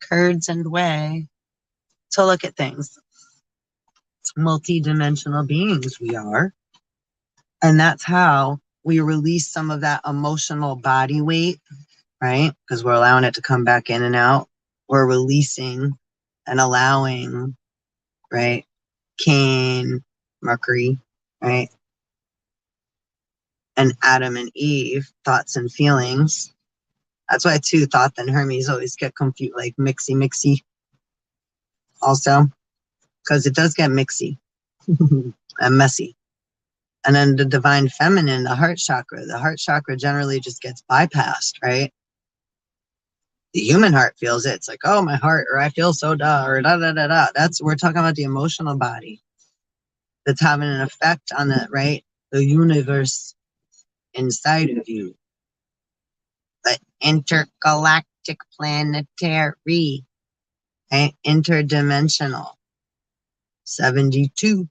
curds and way to look at things. Multi-dimensional beings we are. And that's how we release some of that emotional body weight, right? Because we're allowing it to come back in and out. We're releasing and allowing, right? Cain, Mercury, right? And Adam and Eve, thoughts and feelings. That's why too, Thoth and Hermes always get confused, like mixy also, because it does get mixy and messy. And then the divine feminine, the heart chakra generally just gets bypassed, right? The human heart feels it. It's like, oh, my heart, or I feel so da, or da da da da. We're talking about the emotional body that's having an effect on the, right, the universe inside of you. The intergalactic planetary, right? Interdimensional. 72.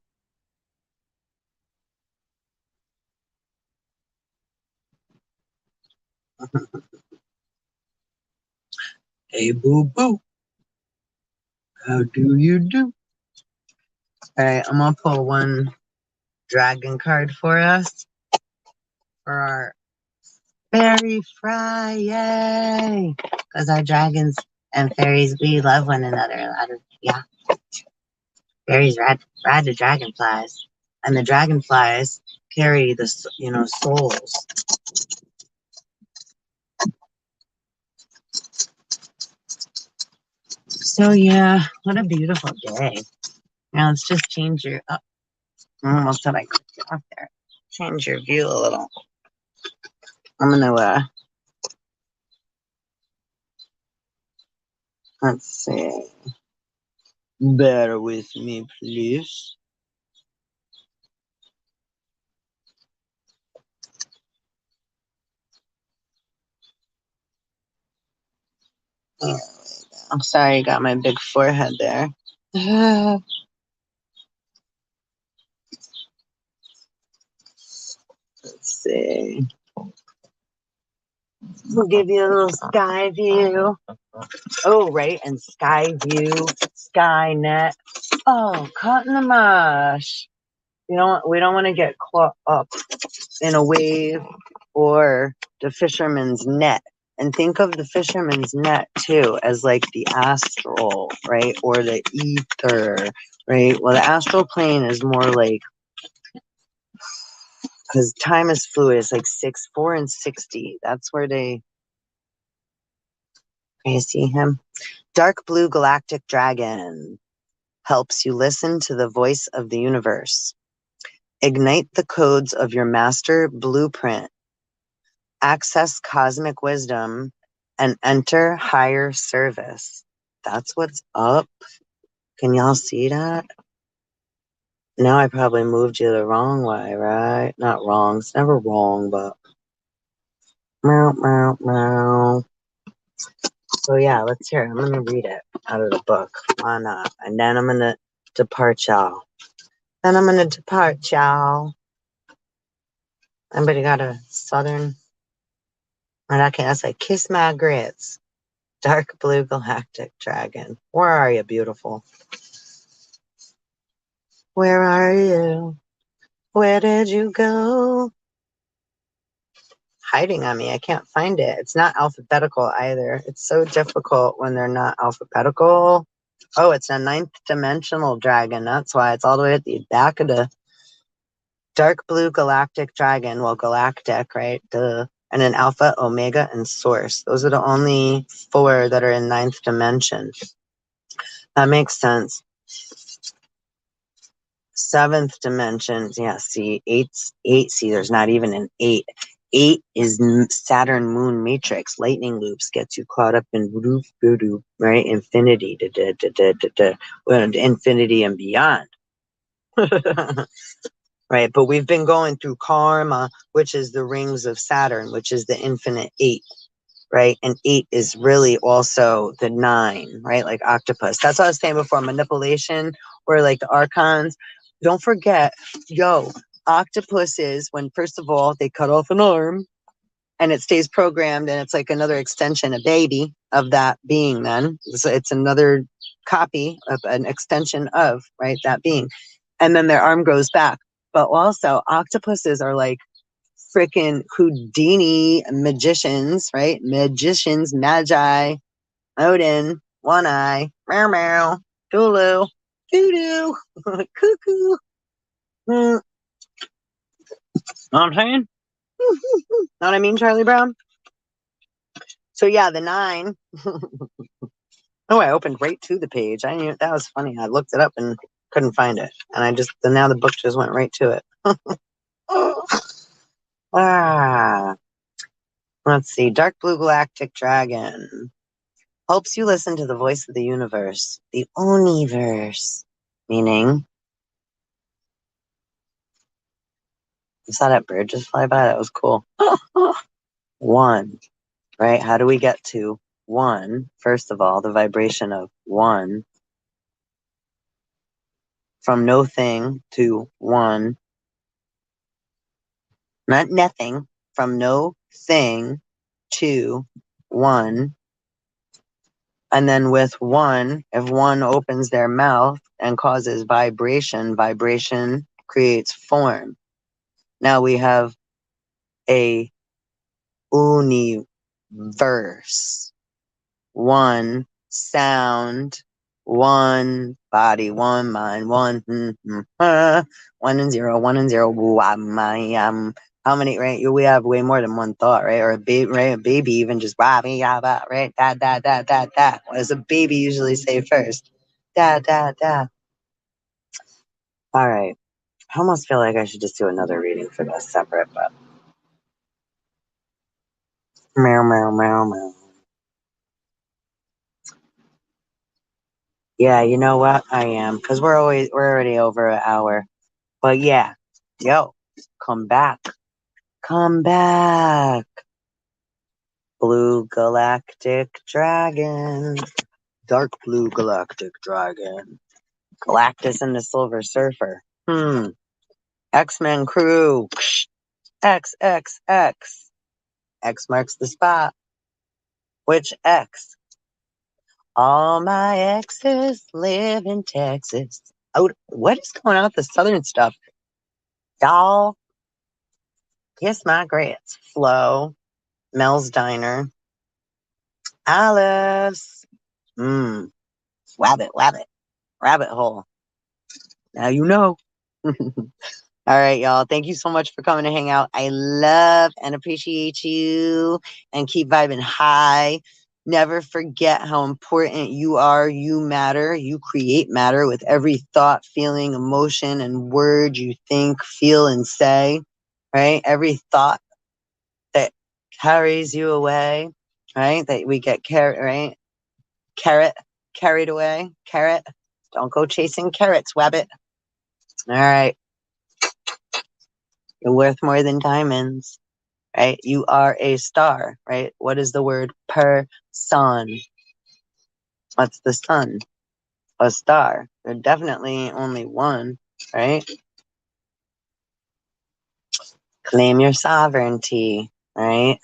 Hey, boo boo. How do you do? All right, I'm going to pull one dragon card for us for our fairy Friday. Because our dragons and fairies, we love one another a lot of, yeah. Fairies ride the dragonflies. And the dragonflies carry the, you know, souls. So yeah, what a beautiful day. Now let's just change your, oh, I almost thought I clicked you off there. Change your view a little. I'm going to Let's see. Bear with me, please. I'm sorry, I got my big forehead there. Let's see. We'll give you a little sky view. Oh, right, and sky view, Skynet. Oh, caught in the mush. We don't want to get caught up in a wave or the fisherman's net. And think of the fisherman's net too as like the astral, right? Or the ether, right? Well, the astral plane is more like, because time is fluid, it's like 6, 4, and 60. That's where can you see him? Dark blue galactic dragon helps you listen to the voice of the universe. Ignite the codes of your master blueprint. Access cosmic wisdom and enter higher service. That's what's up. Can y'all see that? Now I probably moved you the wrong way, right? Not wrong. It's never wrong, but meow, meow, meow. So yeah, let's hear it. I'm going to read it out of the book. Why not? And then I'm going to depart y'all. Anybody got a southern? And I can't say kiss my grits. Dark blue galactic dragon. Where are you, beautiful? Where are you? Where did you go? Hiding on me. I can't find it. It's not alphabetical either. It's so difficult when they're not alphabetical. Oh, it's a 9th dimensional dragon. That's why it's all the way at the back of the dark blue galactic dragon. Well, galactic, right? Duh. And an alpha, omega, and source. Those are the only 4 that are in 9th dimension. That makes sense. 7th dimension. Yeah, see, 8. See, there's not even an 8. 8 is Saturn moon matrix. Lightning loops gets you caught up in voodoo, right? Infinity, infinity and beyond. Right, but we've been going through karma, which is the rings of Saturn, which is the infinite 8, right? And 8 is really also the 9, right? Like octopus. That's what I was saying before, manipulation, or like the archons. Don't forget, octopuses, when first of all, they cut off an arm and it stays programmed, and it's like another extension, a baby of that being then. So it's another copy of an extension of, right, that being. And then their arm grows back. But also, octopuses are like freaking Houdini magicians, right? Magicians, magi, Odin, one eye, meow meow, Tulu, doo doo, cuckoo. Know what I'm saying? Know what I mean, Charlie Brown? So yeah, the 9. Oh, I opened right to the page. I knew that was funny. I looked it up and couldn't find it, and now the book just went right to it. Let's see. Dark blue galactic dragon helps you listen to the voice of the universe, the universe, meaning. You saw that bird just fly by? That was cool. 1, right? How do we get to 1? First of all, the vibration of 1. From no thing to 1. Not nothing. From no thing to 1. And then with 1, if 1 opens their mouth and causes vibration, vibration creates form. Now we have a universe. 1 sound, 1 body, 1 mind, 1 1 and 0, 1 and 0. How many? Right? We have way more than one thought, right? Or a baby, right? A baby even just right? Da da da da da. What does a baby usually say first? Da da da. All right. I almost feel like I should just do another reading for this separate, but meow meow meow meow. Yeah, you know what? I am. Because we're already over an hour. But yeah. Yo, come back. Come back. Blue galactic dragon. Dark blue galactic dragon. Galactus and the Silver Surfer. X-Men crew. X, X, X. X marks the spot. Which X? All my exes live in Texas. Oh, what is going on with the southern stuff? Y'all, kiss my grits. Flo, Mel's Diner, Alice. Wabbit, wabbit, rabbit hole. Now you know. All right, y'all. Thank you so much for coming to hang out. I love and appreciate you and keep vibing high. Never forget how important you are. You matter. You create matter with every thought, feeling, emotion, and word you think, feel, and say, right? Every thought that carries you away, right? That we get carried, right? Carried away. Carrot. Don't go chasing carrots, wabbit. All right. You're worth more than diamonds, right? You are a star, right? What is the word person? What's the sun? A star. There's definitely only one, right? Claim your sovereignty, right?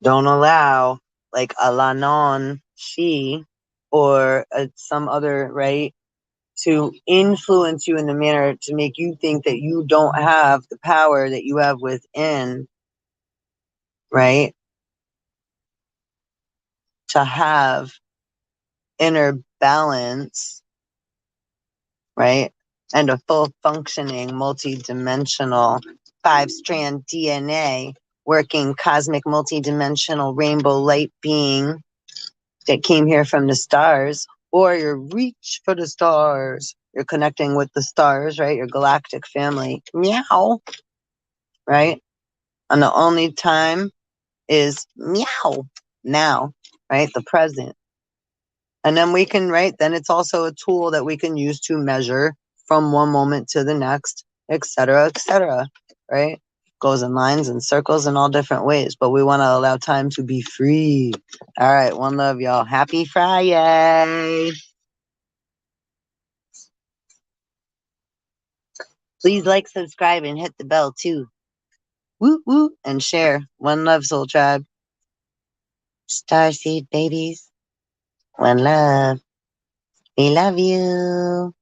Don't allow like a Lanawn, Shee, or some other, right, to influence you in the manner to make you think that you don't have the power that you have within, right? To have inner balance, right? And a full functioning, multi-dimensional 5-strand DNA working cosmic multi-dimensional rainbow light being that came here from the stars, or your reach for the stars. You're connecting with the stars, right? Your galactic family. Meow. Right? And the only time is meow. Now, right? The present. And then we can, right? Then it's also a tool that we can use to measure from one moment to the next, et cetera, right? Goes in lines and circles in all different ways, but we want to allow time to be free. All right. One love, y'all. Happy Friday. Please like, subscribe, and hit the bell too. Woo woo. And share. One love, Soul Tribe. Starseed babies. One love. We love you.